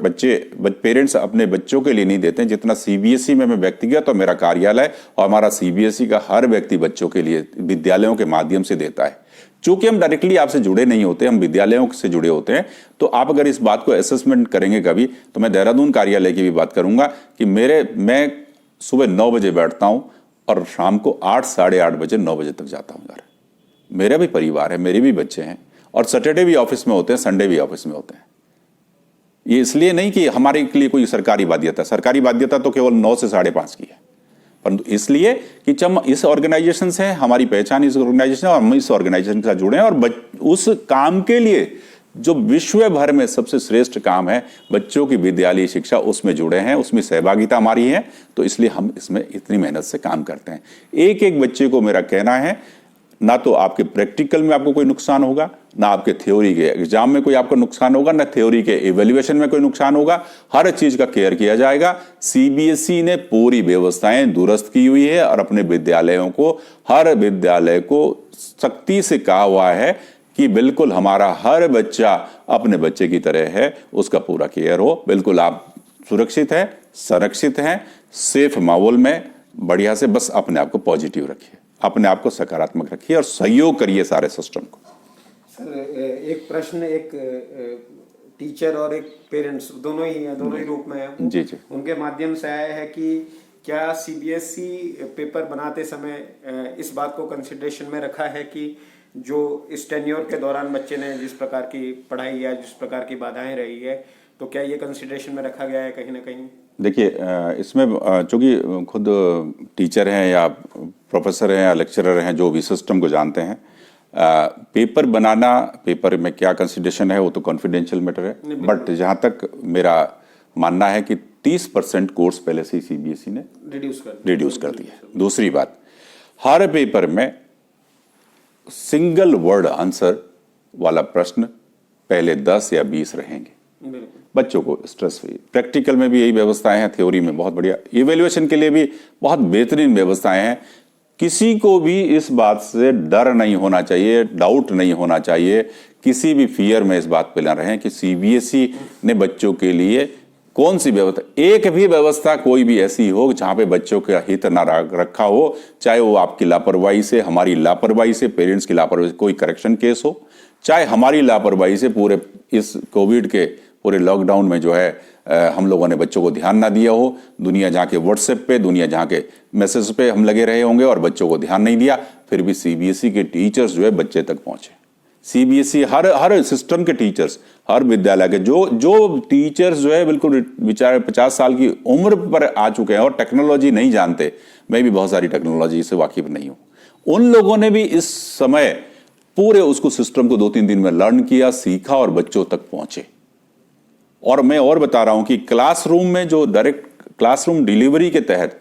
पेरेंट्स अपने बच्चों के लिए नहीं देते हैं जितना सीबीएसई में मैं व्यक्तिगत और मेरा कार्यालय और हमारा सीबीएसई का हर व्यक्ति बच्चों के लिए विद्यालयों के माध्यम से देता है। चूंकि हम डायरेक्टली आपसे जुड़े नहीं होते, हम विद्यालयों से जुड़े होते हैं, तो आप अगर इस बात को असेसमेंट करेंगे कभी, तो मैं देहरादून कार्यालय की भी बात करूंगा कि मैं सुबह 9 बजे बैठता हूं और शाम को 8, साढ़े 8 बजे 9 बजे तक जाता हूं घर। मेरा भी परिवार है, मेरे भी बच्चे हैं और सैटरडे भी ऑफिस में होते हैं, संडे भी ऑफिस में होते हैं। ये इसलिए नहीं कि हमारे लिए कोई सरकारी बाध्यता तो केवल 9 से 5:30 की है, परंतु इसलिए कि हम इस ऑर्गेनाइजेशन से, हमारी पहचान इस ऑर्गेनाइजेशन और हम इस ऑर्गेनाइजेशन के साथ जुड़े हैं और उस काम के लिए जो विश्व भर में सबसे श्रेष्ठ काम है बच्चों की विद्यालय शिक्षा, उसमें जुड़े हैं, उसमें सहभागिता हमारी है, तो इसलिए हम इसमें इतनी मेहनत से काम करते हैं। एक एक बच्चे को मेरा कहना है, ना तो आपके प्रैक्टिकल में आपको कोई नुकसान होगा, ना आपके थ्योरी के एग्जाम में कोई आपको नुकसान होगा, ना थ्योरी के इवैल्यूएशन में कोई नुकसान होगा। हर चीज का केयर किया जाएगा। सीबीएसई ने पूरी व्यवस्थाएं दुरुस्त की हुई है और अपने विद्यालयों को, हर विद्यालय को सख्ती से कहा हुआ है कि बिल्कुल हमारा हर बच्चा अपने बच्चे की तरह है, उसका पूरा केयर हो। बिल्कुल आप सुरक्षित हैं, संरक्षित हैं, सेफ माहौल में बढ़िया से बस अपने आप को पॉजिटिव रखिए, अपने आप को सकारात्मक रखिए और सहयोग करिए सारे सिस्टम को। सर, एक प्रश्न, एक टीचर और एक पेरेंट्स दोनों ही रूप में है जी जी, उनके माध्यम से आया है कि क्या सीबीएसई पेपर बनाते समय इस बात को कंसिडरेशन में रखा है कि जो इस टेन्योर के दौरान बच्चे ने जिस प्रकार की पढ़ाई या जिस प्रकार की बाधाएं रही है, तो क्या ये कंसिडरेशन में रखा गया है कहीं ना कहीं? देखिए, इसमें चूंकि खुद टीचर हैं या प्रोफेसर हैं या लेक्चरर हैं जो भी सिस्टम को जानते हैं, पेपर बनाना, पेपर में क्या कंसिडरेशन है वो तो कॉन्फिडेंशियल मैटर है, बट जहाँ तक मेरा मानना है कि 30% कोर्स पहले से ही सीबीएसई ने रिड्यूस कर दिया है। दूसरी बात, हर पेपर में सिंगल वर्ड आंसर वाला प्रश्न पहले 10 या 20 रहेंगे। बच्चों को स्ट्रेस फ्री, प्रैक्टिकल में भी यही व्यवस्थाएं हैं, थ्योरी में बहुत बढ़िया, इवैल्यूएशन के लिए भी बहुत बेहतरीन व्यवस्थाएं हैं। किसी को भी इस बात से डर नहीं होना चाहिए, डाउट नहीं होना चाहिए, किसी भी फियर में इस बात पे ना रहें कि सीबीएसई ने बच्चों के लिए कौन सी व्यवस्था, एक भी व्यवस्था कोई भी ऐसी हो जहां पे बच्चों का हित ना रखा हो, चाहे वो आपकी लापरवाही से, हमारी लापरवाही से, पेरेंट्स की लापरवाही से कोई करेक्शन केस हो, चाहे हमारी लापरवाही से पूरे इस कोविड के पूरे लॉकडाउन में जो है हम लोगों ने बच्चों को ध्यान ना दिया हो, दुनिया जहाँ के व्हाट्सएप पे, दुनिया जहाँ के मैसेज पे हम लगे रहे होंगे और बच्चों को ध्यान नहीं दिया, फिर भी सीबीएसई के टीचर्स जो है बच्चे तक पहुंचे। सीबीएसई हर सिस्टम के टीचर्स, हर विद्यालय के जो टीचर्स जो है बिल्कुल बेचारे 50 साल की उम्र पर आ चुके हैं और टेक्नोलॉजी नहीं जानते, मैं भी बहुत सारी टेक्नोलॉजी से वाकिफ नहीं हूँ, उन लोगों ने भी इस समय पूरे उसको सिस्टम को 2-3 दिन में लर्न किया, सीखा और बच्चों तक पहुंचे। और मैं और बता रहा हूं कि क्लासरूम में जो डायरेक्ट क्लासरूम डिलीवरी के तहत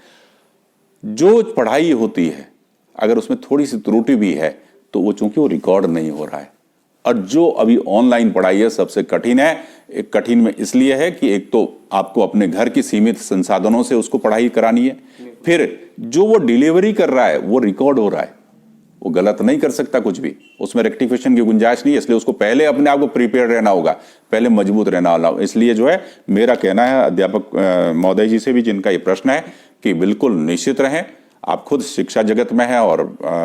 जो पढ़ाई होती है, अगर उसमें थोड़ी सी त्रुटि भी है तो वो चूंकि वो रिकॉर्ड नहीं हो रहा है। और जो अभी ऑनलाइन पढ़ाई है सबसे कठिन है। एक कठिन में इसलिए है कि एक तो आपको अपने घर की सीमित संसाधनों से उसको पढ़ाई करानी है, फिर जो वो डिलीवरी कर रहा है वो रिकॉर्ड हो रहा है, वो गलत नहीं कर सकता कुछ भी, उसमें रेक्टिफिकेशन की गुंजाइश नहीं है, इसलिए उसको पहले अपने आप को प्रिपेयर रहना होगा, पहले मजबूत रहना होगा। इसलिए जो है मेरा कहना है अध्यापक महोदय जी से भी जिनका ये प्रश्न है कि बिल्कुल निश्चित रहें। आप खुद शिक्षा जगत में हैं और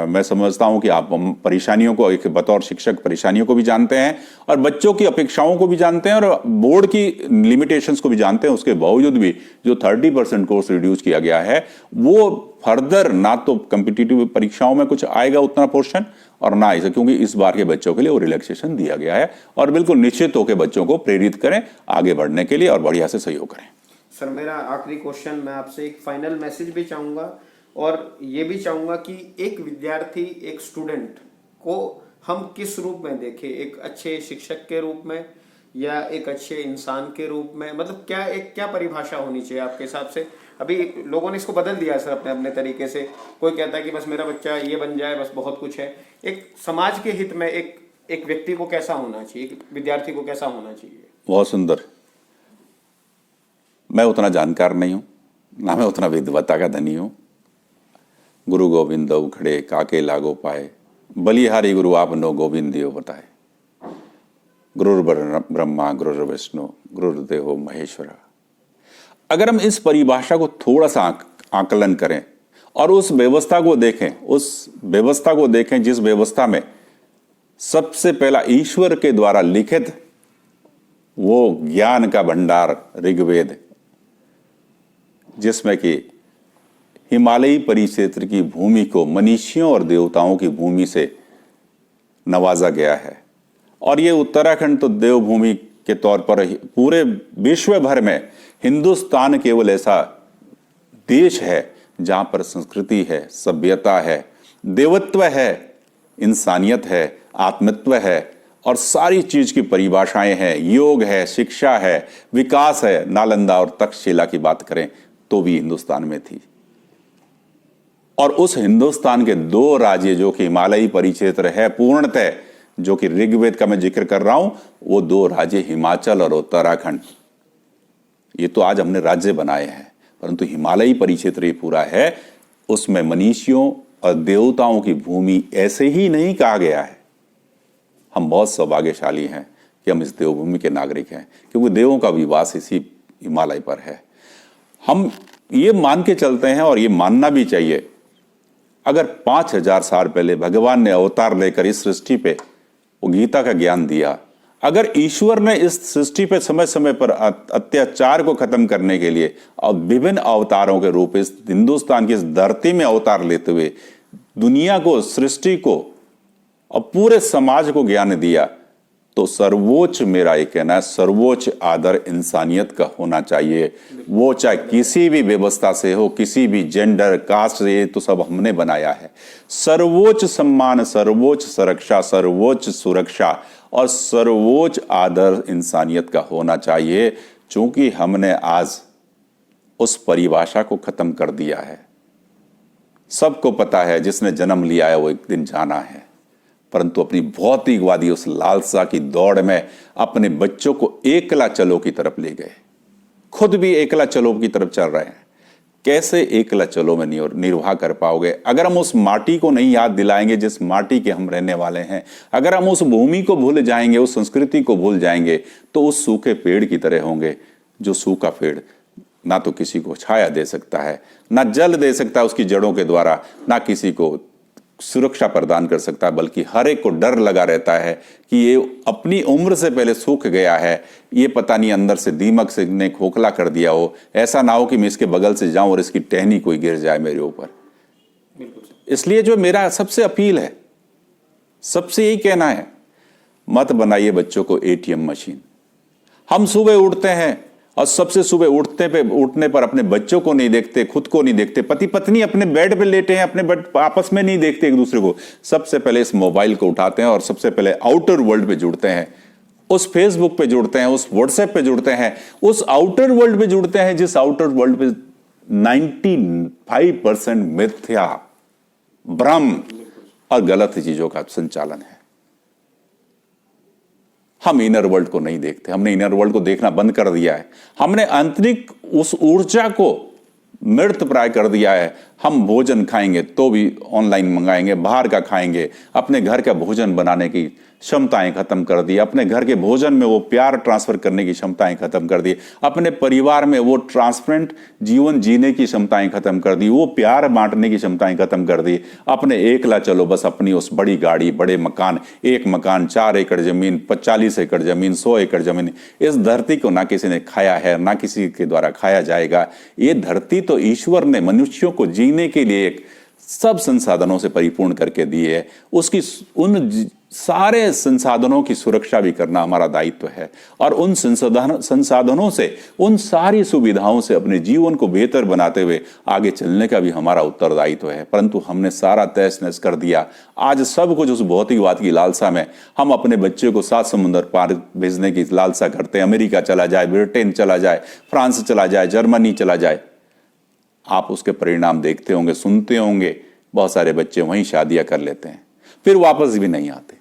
मैं समझता हूं कि आप परेशानियों को, एक बतौर शिक्षक परेशानियों को भी जानते हैं और बच्चों की अपेक्षाओं को भी जानते हैं और बोर्ड की लिमिटेशंस को भी जानते हैं। उसके बावजूद भी जो 30% कोर्स रिड्यूस किया गया है वो फर्दर ना तो कम्पिटिटिव परीक्षाओं में कुछ आएगा उतना पोर्शन और ना इसे, क्योंकि इस बार के बच्चों के लिए वो रिलैक्सेशन दिया गया है। और बिल्कुल निश्चित होकर बच्चों को प्रेरित करें आगे बढ़ने के लिए और बढ़िया से सहयोग करें। सर मेरा आखिरी क्वेश्चन, मैं आपसे एक फाइनल मैसेज भी चाहूँगा और ये भी चाहूँगा कि एक विद्यार्थी, एक स्टूडेंट को हम किस रूप में देखें, एक अच्छे शिक्षक के रूप में या एक अच्छे इंसान के रूप में, मतलब क्या परिभाषा होनी चाहिए आपके हिसाब से? अभी लोगों ने इसको बदल दिया है सर अपने अपने तरीके से। कोई कहता है कि बस मेरा बच्चा ये बन जाए, बस बहुत कुछ है। एक समाज के हित में एक व्यक्ति को कैसा होना चाहिए, एक विद्यार्थी को कैसा होना चाहिए? बहुत सुंदर। मैं उतना जानकार नहीं हूं, ना मैं उतना विद्वता का धनी हूं। गुरु गोविंद उखड़े काके लागो पाए, बलिहारी गुरु आपनो गोविंद दियो बताए। गुरुर ब्रह्मा गुरुर विष्णु गुरुर्देवो महेश्वरा। अगर हम इस परिभाषा को थोड़ा सा आकलन करें और उस व्यवस्था को देखें जिस व्यवस्था में सबसे पहला ईश्वर के द्वारा लिखित वो ज्ञान का भंडार ऋग्वेद, जिसमें कि हिमालयी परिक्षेत्र की भूमि को मनीषियों और देवताओं की भूमि से नवाजा गया है। और ये उत्तराखंड तो देवभूमि के तौर पर पूरे विश्व भर में हिंदुस्तान केवल ऐसा देश है जहां पर संस्कृति है, सभ्यता है, देवत्व है, इंसानियत है, आत्मत्व है और सारी चीज की परिभाषाएं हैं, योग है, शिक्षा है, विकास है। नालंदा और तक्षशिला की बात करें तो भी हिंदुस्तान में थी। और उस हिंदुस्तान के दो राज्य जो कि हिमालयी परिक्षेत्र है पूर्णतः, जो कि ऋग्वेद का मैं जिक्र कर रहा हूं, वो दो राज्य हिमाचल और उत्तराखंड। ये तो आज हमने राज्य बनाए हैं, परंतु हिमालयी परिक्षेत्र ये पूरा है, उसमें मनीषियों और देवताओं की भूमि ऐसे ही नहीं कहा गया है। हम बहुत सौभाग्यशाली हैं कि हम इस देवभूमि के नागरिक हैं, क्योंकि देवों का भी वास इसी हिमालय पर है। हम ये मान के चलते हैं और ये मानना भी चाहिए, अगर 5000 साल पहले भगवान ने अवतार लेकर इस सृष्टि पे वो गीता का ज्ञान दिया, अगर ईश्वर ने इस सृष्टि पे समय समय पर अत्याचार को खत्म करने के लिए और विभिन्न अवतारों के रूप इस हिंदुस्तान की इस धरती में अवतार लेते हुए दुनिया को, सृष्टि को और पूरे समाज को ज्ञान दिया, तो सर्वोच्च, मेरा ये कहना है, सर्वोच्च आदर इंसानियत का होना चाहिए। वो चाहे किसी भी व्यवस्था से हो, किसी भी जेंडर कास्ट से, तो सब हमने बनाया है। सर्वोच्च सम्मान, सर्वोच्च सुरक्षा, सर्वोच्च सुरक्षा और सर्वोच्च आदर इंसानियत का होना चाहिए, चूंकि हमने आज उस परिभाषा को खत्म कर दिया है। सबको पता है जिसने जन्म लिया है वो एक दिन जाना है, परंतु अपनी भौतिकवादी उस लालसा की दौड़ में अपने बच्चों को एकला चलो की तरफ ले गए, खुद भी एकला चलो की तरफ चल रहे हैं। कैसे एकला चलो में निर्वाह कर पाओगे अगर हम उस माटी को नहीं याद दिलाएंगे जिस माटी के हम रहने वाले हैं? अगर हम उस भूमि को भूल जाएंगे, उस संस्कृति को भूल जाएंगे, तो उस सूखे पेड़ की तरह होंगे, जो सूखा पेड़ ना तो किसी को छाया दे सकता है, ना जल दे सकता है उसकी जड़ों के द्वारा, ना किसी को सुरक्षा प्रदान कर सकता है, बल्कि हर एक को डर लगा रहता है कि ये अपनी उम्र से पहले सूख गया है, ये पता नहीं अंदर से दीमक से ने खोखला कर दिया हो, ऐसा ना हो कि मैं इसके बगल से जाऊं और इसकी टहनी कोई गिर जाए मेरे ऊपर। इसलिए जो मेरा सबसे अपील है, सबसे यही कहना है, मत बनाइए बच्चों को एटीएम मशीन। हम सुबह उठते हैं और सबसे सुबह उठने पर अपने बच्चों को नहीं देखते, खुद को नहीं देखते, पति पत्नी अपने बेड पे लेटे हैं, अपने आपस में नहीं देखते एक दूसरे को, सबसे पहले इस मोबाइल को उठाते हैं और सबसे पहले आउटर वर्ल्ड पे जुड़ते हैं, उस फेसबुक पे जुड़ते हैं, उस व्हाट्सएप पे जुड़ते हैं, उस आउटर वर्ल्ड पे जुड़ते हैं जिस आउटर वर्ल्ड पे 95% मिथ्या, भ्रम और गलत चीजों का संचालन है। हम इनर वर्ल्ड को नहीं देखते, हमने इनर वर्ल्ड को देखना बंद कर दिया है। हमने आंतरिक उस ऊर्जा को मृत प्राय कर दिया है। हम भोजन खाएंगे तो भी ऑनलाइन मंगाएंगे, बाहर का खाएंगे, अपने घर का भोजन बनाने की क्षमताएं खत्म कर दी, अपने घर के भोजन में वो प्यार ट्रांसफर करने की क्षमताएं खत्म कर दी, अपने परिवार में वो ट्रांसपेरेंट जीवन जीने की क्षमताएं खत्म कर दी, वो प्यार बांटने की क्षमताएं खत्म कर दी। अपने एकला चलो बस अपनी उस बड़ी गाड़ी, बड़े मकान, एक मकान, 4 एकड़ जमीन, 40 एकड़ जमीन, 100 एकड़ जमीन, इस धरती को ना किसी ने खाया है, ना किसी के द्वारा खाया जाएगा। ये धरती तो ईश्वर ने मनुष्यों को जीने के लिए एक सब संसाधनों से परिपूर्ण करके दी है। उसकी उन सारे संसाधनों की सुरक्षा भी करना हमारा दायित्व है, और उन संसाधनों से, उन सारी सुविधाओं से अपने जीवन को बेहतर बनाते हुए आगे चलने का भी हमारा उत्तरदायित्व है। परंतु हमने सारा तहस नहस कर दिया। आज सब कुछ उस भौतिकवाद की लालसा में हम अपने बच्चे को 7 समुंदर पार भेजने की लालसा करते हैं। अमेरिका चला जाए, ब्रिटेन चला जाए, फ्रांस चला जाए, जर्मनी चला जाए। आप उसके परिणाम देखते होंगे, सुनते होंगे, बहुत सारे बच्चे वहीं शादियां कर लेते हैं, फिर वापस भी नहीं आते।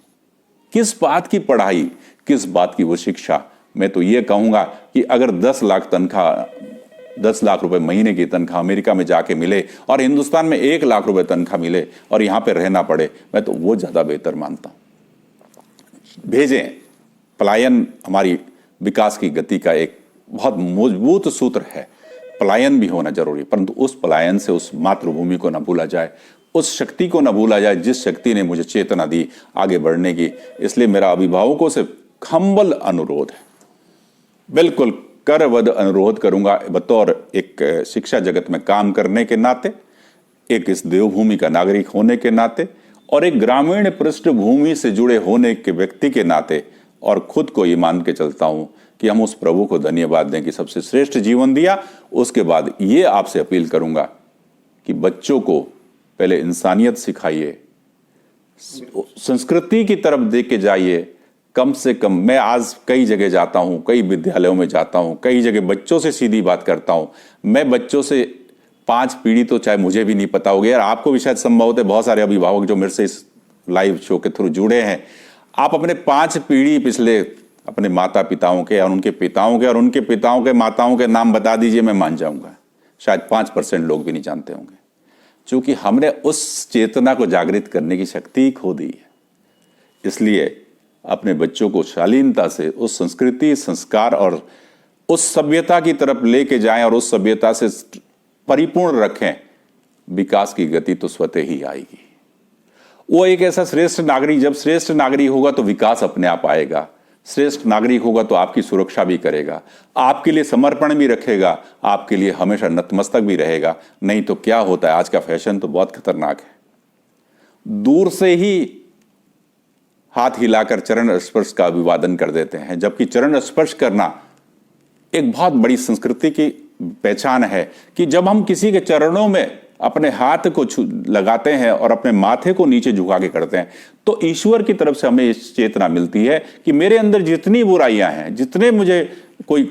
किस बात की पढ़ाई, किस बात की वो शिक्षा। मैं तो ये कहूंगा कि अगर 10 लाख तनख्वाह, 10 लाख रुपए महीने की तनख्वाह अमेरिका में जाके मिले और हिंदुस्तान में 1 लाख रुपए तनख्वाह मिले और यहां पे रहना पड़े, मैं तो वो ज्यादा बेहतर मानता हूं। भेजें। पलायन हमारी विकास की गति का एक बहुत मजबूत सूत्र है। पलायन भी होना जरूरी, परंतु उस पलायन से उस मातृभूमि को न भूला जाए, उस शक्ति को न भूला जाए जिस शक्ति ने मुझे चेतना दी आगे बढ़ने की। इसलिए मेरा अभिभावकों से हम्बल अनुरोध है, बिल्कुल करवद अनुरोध करूंगा, बतौर एक शिक्षा जगत में काम करने के नाते, एक इस देवभूमि का नागरिक होने के नाते, और एक ग्रामीण पृष्ठभूमि से जुड़े होने के व्यक्ति के नाते, और खुद को ये मान के चलता हूं कि हम उस प्रभु को धन्यवाद दें कि सबसे श्रेष्ठ जीवन दिया। उसके बाद ये आपसे अपील करूंगा कि बच्चों को पहले इंसानियत सिखाइए, संस्कृति की तरफ देख के जाइए। कम से कम मैं आज कई जगह जाता हूं, कई विद्यालयों में जाता हूं, कई जगह बच्चों से सीधी बात करता हूं। मैं बच्चों से 5 पीढ़ी तो चाहे मुझे भी नहीं पता होगी, यार आपको भी शायद संभव होते, बहुत सारे अभिभावक जो मेरे से इस लाइव शो के थ्रू जुड़े हैं, आप अपने 5 पीढ़ी पिछले अपने माता पिताओं के और उनके पिताओं के और उनके पिताओं के माताओं के नाम बता दीजिए, मैं मान जाऊंगा। शायद 5% लोग भी नहीं जानते होंगे, क्योंकि हमने उस चेतना को जागृत करने की शक्ति खो दी है। इसलिए अपने बच्चों को शालीनता से उस संस्कृति, संस्कार और उस सभ्यता की तरफ लेके जाएं और उस सभ्यता से परिपूर्ण रखें। विकास की गति तो स्वतः ही आएगी। वो एक ऐसा श्रेष्ठ नागरिक, जब श्रेष्ठ नागरिक होगा तो विकास अपने आप आएगा। श्रेष्ठ नागरिक होगा तो आपकी सुरक्षा भी करेगा, आपके लिए समर्पण भी रखेगा, आपके लिए हमेशा नतमस्तक भी रहेगा। नहीं तो क्या होता है, आज का फैशन तो बहुत खतरनाक है। दूर से ही हाथ हिलाकर चरण स्पर्श का अभिवादन कर देते हैं, जबकि चरण स्पर्श करना एक बहुत बड़ी संस्कृति की पहचान है कि जब हम किसी के चरणों में अपने हाथ को लगाते हैं और अपने माथे को नीचे झुका के करते हैं, तो ईश्वर की तरफ से हमें इस चेतना मिलती है कि मेरे अंदर जितनी बुराइयां हैं, जितने मुझे कोई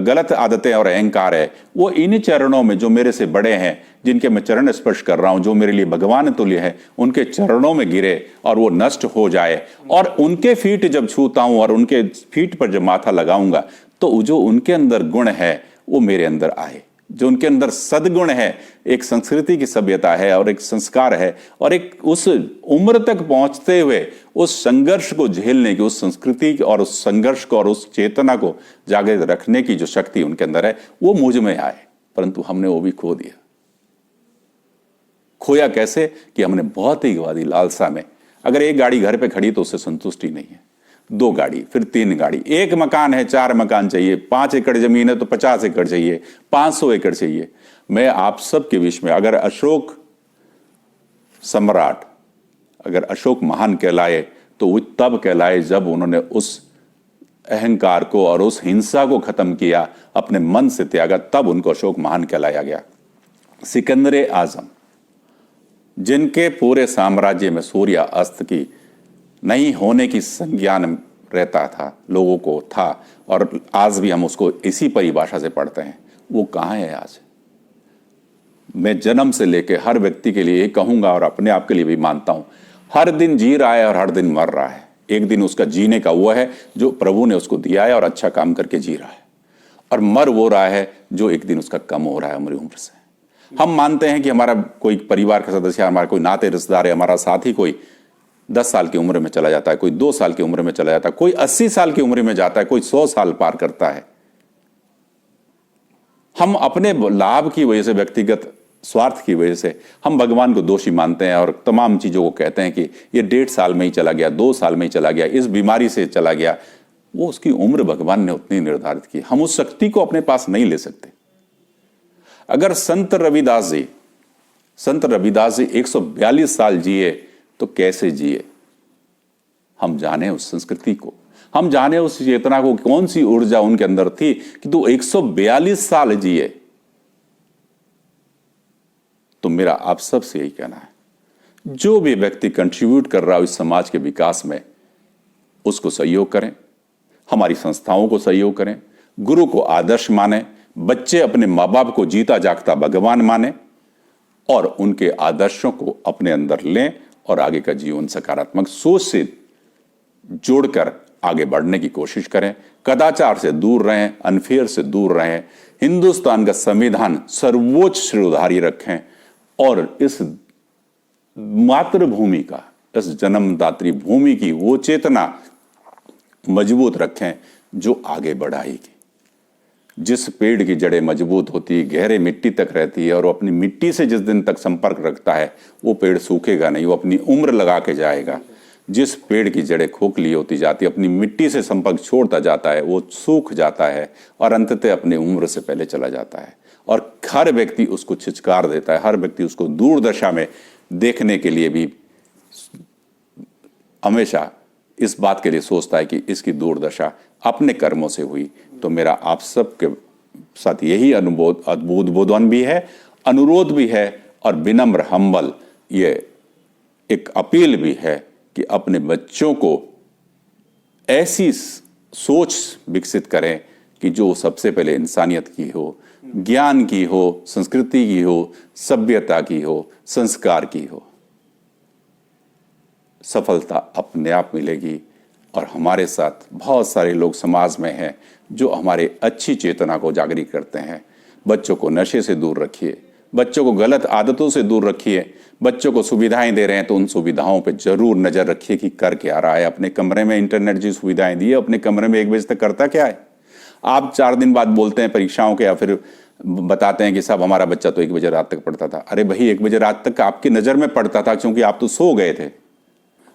गलत आदतें और अहंकार है, वो इन चरणों में जो मेरे से बड़े हैं, जिनके मैं चरण स्पर्श कर रहा हूं, जो मेरे लिए भगवान तुल्य है, उनके चरणों में गिरे और वो नष्ट हो जाए। और उनके फीट जब छूता हूं और उनके फीट पर जब माथा लगाऊंगा, तो जो उनके अंदर गुण है वो मेरे अंदर आए। जो उनके अंदर सद्गुण है, एक संस्कृति की सभ्यता है और एक संस्कार है, और एक उस उम्र तक पहुंचते हुए उस संघर्ष को झेलने की, उस संस्कृति और उस संघर्ष को और उस चेतना को जागृत रखने की जो शक्ति उनके अंदर है, वो मुझ में आए। परंतु हमने वो भी खो दिया। खोया कैसे कि हमने भौतिकवादी लालसा में, अगर एक गाड़ी घर पे खड़ी तो उससे संतुष्टि नहीं है, 2 गाड़ी, फिर 3 गाड़ी, एक मकान है 4 मकान चाहिए, 5 एकड़ जमीन है तो 50 एकड़ चाहिए, 500 एकड़ चाहिए। मैं आप सबके बीच में, अगर अशोक सम्राट, अगर अशोक महान कहलाए तो वो तब कहलाए जब उन्होंने उस अहंकार को और उस हिंसा को खत्म किया, अपने मन से त्यागा, तब उनको अशोक महान कहलाया गया। सिकंदर आजम, जिनके पूरे साम्राज्य में सूर्य अस्त की नहीं होने की संज्ञान रहता था, लोगों को था, और आज भी हम उसको इसी परिभाषा से पढ़ते हैं, वो कहाँ है आज? मैं जन्म से लेके हर व्यक्ति के लिए ये कहूंगा और अपने आप के लिए भी मानता हूं, हर दिन जी रहा है और हर दिन मर रहा है। एक दिन उसका जीने का वो है जो प्रभु ने उसको दिया है और अच्छा काम करके जी रहा है, और मर वो रहा है जो एक दिन उसका कम हो रहा है हमारी उम्र से। हम मानते हैं कि हमारा कोई परिवार का सदस्य, हमारा कोई नाते रिश्तेदार है, हमारा साथी कोई 10 साल की उम्र में चला जाता है, कोई 2 साल की उम्र में चला जाता है, कोई 80 साल की उम्र में जाता है, कोई 100 साल पार करता है। हम अपने लाभ की वजह से, व्यक्तिगत स्वार्थ की वजह से हम भगवान को दोषी मानते हैं और तमाम चीजों को कहते हैं कि ये 1.5 साल में ही चला गया, 2 साल में ही चला गया, इस बीमारी से चला गया। वो उसकी उम्र भगवान ने उतनी निर्धारित की, हम उस शक्ति को अपने पास नहीं ले सकते। अगर संत रविदास जी 142 साल जिए तो कैसे जिए? हम जाने उस संस्कृति को, हम जाने उस चेतना को, कौन सी ऊर्जा उनके अंदर थी कि तू 142 साल जिए। तो मेरा आप सबसे यही कहना है, जो भी व्यक्ति कंट्रीब्यूट कर रहा हो इस समाज के विकास में, उसको सहयोग करें, हमारी संस्थाओं को सहयोग करें, गुरु को आदर्श माने, बच्चे अपने माँ बाप को जीता जागता भगवान माने और उनके आदर्शों को अपने अंदर लें और आगे का जीवन सकारात्मक सोच से जोड़कर आगे बढ़ने की कोशिश करें। कदाचार से दूर रहें, अनफेयर से दूर रहें, हिंदुस्तान का संविधान सर्वोच्च शिरोधार्य रखें और इस मातृभूमि का, इस जन्मदात्री भूमि की वो चेतना मजबूत रखें जो आगे बढ़ाएगी। जिस पेड़ की जड़ें मजबूत होती है, गहरे मिट्टी तक रहती है और वो अपनी मिट्टी से जिस दिन तक संपर्क रखता है वो पेड़ सूखेगा नहीं, वो अपनी उम्र लगा के जाएगा। जिस पेड़ की जड़ें खोखली होती जाती है, अपनी मिट्टी से संपर्क छोड़ता जाता है, वो सूख जाता है और अंततः अपनी उम्र से पहले चला जाता है। और हर व्यक्ति उसको छिचकार देता है, हर व्यक्ति उसको दूरदशा में देखने के लिए भी हमेशा इस बात के लिए सोचता है कि इसकी दूरदशा अपने कर्मों से हुई। तो मेरा आप सबके साथ यही उद्बोधन भी है, अनुरोध भी है और विनम्र हम्बल ये एक अपील भी है कि अपने बच्चों को ऐसी सोच विकसित करें कि जो सबसे पहले इंसानियत की हो, ज्ञान की हो, संस्कृति की हो, सभ्यता की हो, संस्कार की हो। सफलता अपने आप मिलेगी। और हमारे साथ बहुत सारे लोग समाज में हैं जो हमारे अच्छी चेतना को जागृत करते हैं। बच्चों को नशे से दूर रखिए, बच्चों को गलत आदतों से दूर रखिए। बच्चों को सुविधाएं दे रहे हैं तो उन सुविधाओं पे जरूर नजर रखिए कि कर क्या रहा है। अपने कमरे में इंटरनेट जी सुविधाएं दी है, अपने कमरे में 1 बजे तक करता क्या है? आप 4 दिन बाद बोलते हैं परीक्षाओं के, या फिर बताते हैं कि साहब हमारा बच्चा तो 1 बजे रात तक पढ़ता था। अरे भाई 1 बजे रात तक आपकी नजर में पढ़ता था क्योंकि आप तो सो गए थे।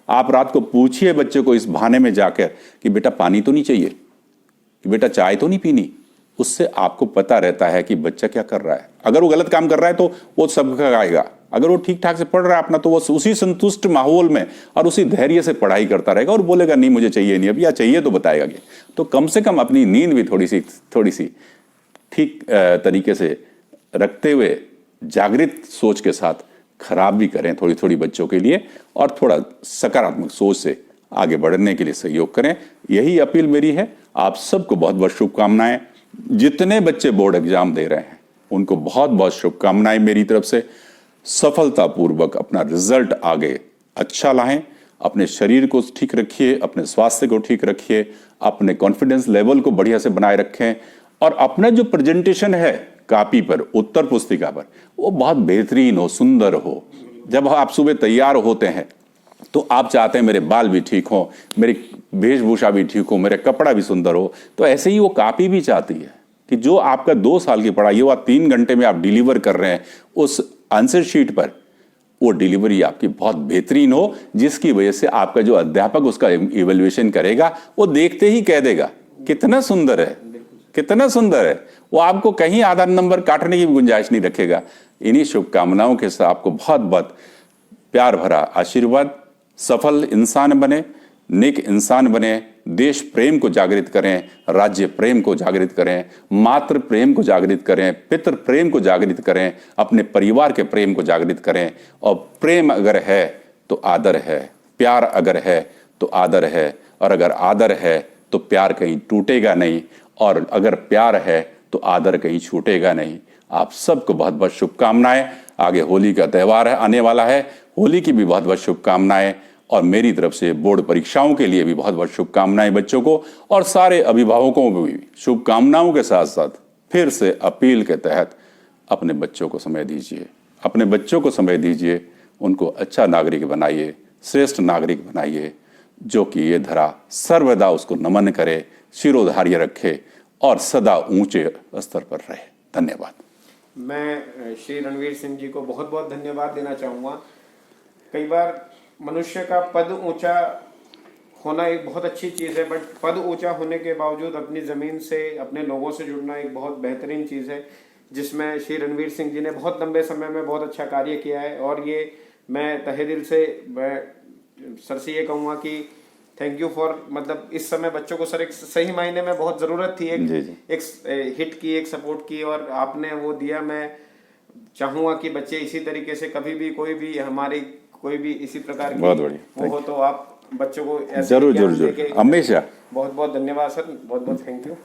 आप रात को पूछिए बच्चे को इस बहाने में जाकर कि बेटा पानी तो नहीं चाहिए, कि बेटा चाय तो नहीं पीनी। उससे आपको पता रहता है कि बच्चा क्या कर रहा है। अगर वो गलत काम कर रहा है तो वो सब गाएगा, अगर वो ठीक ठाक से पढ़ रहा है अपना तो वो उसी संतुष्ट माहौल में और उसी धैर्य से पढ़ाई करता रहेगा और बोलेगा नहीं मुझे चाहिए नहीं, अब या चाहिए तो बताएगा कि। तो कम से कम अपनी नींद भी थोड़ी सी ठीक तरीके से रखते हुए जागृत सोच के साथ खराब भी करें थोड़ी थोड़ी बच्चों के लिए, और थोड़ा सकारात्मक सोच से आगे बढ़ने के लिए सहयोग करें। यही अपील मेरी है। आप सबको बहुत बहुत शुभकामनाएं। जितने बच्चे बोर्ड एग्जाम दे रहे हैं उनको बहुत बहुत शुभकामनाएं मेरी तरफ से। सफलतापूर्वक अपना रिजल्ट आगे अच्छा लाएं, अपने शरीर को ठीक रखिए, अपने स्वास्थ्य को ठीक रखिए, अपने कॉन्फिडेंस लेवल को बढ़िया से बनाए रखें और अपना जो प्रेजेंटेशन है कॉपी पर, उत्तर पुस्तिका पर, वो बहुत बेहतरीन हो, सुंदर हो। जब आप सुबह तैयार होते हैं तो आप चाहते हैं मेरे बाल भी ठीक हो, मेरी वेशभूषा भी ठीक हो, मेरे कपड़ा भी सुंदर हो। तो ऐसे ही वो कॉपी भी चाहती है कि जो आपका 2 साल की पढ़ाई है वो 3 घंटे में आप डिलीवर कर रहे हैं उस आंसर शीट पर, वो डिलीवरी आपकी बहुत बेहतरीन हो, जिसकी वजह से आपका जो अध्यापक उसका इवैल्यूएशन करेगा वो देखते ही कह देगा कितना सुंदर है, कितना सुंदर है। वो आपको कहीं आधा नंबर काटने की भी गुंजाइश नहीं रखेगा। इन्हीं शुभकामनाओं के साथ आपको बहुत बहुत प्यार भरा आशीर्वाद। सफल इंसान बने, नेक इंसान बने, देश प्रेम को जागृत करें, राज्य प्रेम को जागृत करें, मातृ प्रेम को जागृत करें, पितृ प्रेम को जागृत करें, अपने परिवार के प्रेम को जागृत करें। और प्रेम अगर है तो आदर है, प्यार अगर है तो आदर है, और अगर आदर है तो प्यार कहीं टूटेगा नहीं, और अगर प्यार है तो आदर कहीं छूटेगा नहीं। आप सबको बहुत बहुत शुभकामनाएं। आगे होली का त्यौहार है, आने वाला है, होली की भी बहुत बहुत शुभकामनाएं। और मेरी तरफ से बोर्ड परीक्षाओं के लिए भी बहुत बहुत शुभकामनाएं बच्चों को, और सारे अभिभावकों को भी शुभकामनाओं के साथ साथ फिर से अपील के तहत अपने बच्चों को समय दीजिए, अपने बच्चों को समय दीजिए, उनको अच्छा नागरिक बनाइए, श्रेष्ठ नागरिक बनाइए, जो कि ये धरा सर्वदा उसको नमन करे, शिरोधार्य रखे और सदा ऊंचे स्तर पर रहे। धन्यवाद। मैं श्री रणवीर सिंह जी को बहुत बहुत धन्यवाद देना चाहूँगा। कई बार मनुष्य का पद ऊंचा होना एक बहुत अच्छी चीज़ है, बट पद ऊंचा होने के बावजूद अपनी ज़मीन से, अपने लोगों से जुड़ना एक बहुत बेहतरीन चीज़ है, जिसमें श्री रणवीर सिंह जी ने बहुत लंबे समय में बहुत अच्छा कार्य किया है। और ये मैं तहे दिल से सर से ये कहूँगा कि थैंक यू फॉर, मतलब इस समय बच्चों को सर एक सही मायने में बहुत ज़रूरत थी एक हिट की, एक सपोर्ट की, और आपने वो दिया। मैं चाहूँगा कि बच्चे इसी तरीके से कभी भी कोई भी हमारी कोई भी इसी प्रकार की वो हो तो आप बच्चों को ऐसे जरूर हमेशा। बहुत बहुत धन्यवाद सर, बहुत बहुत थैंक यू।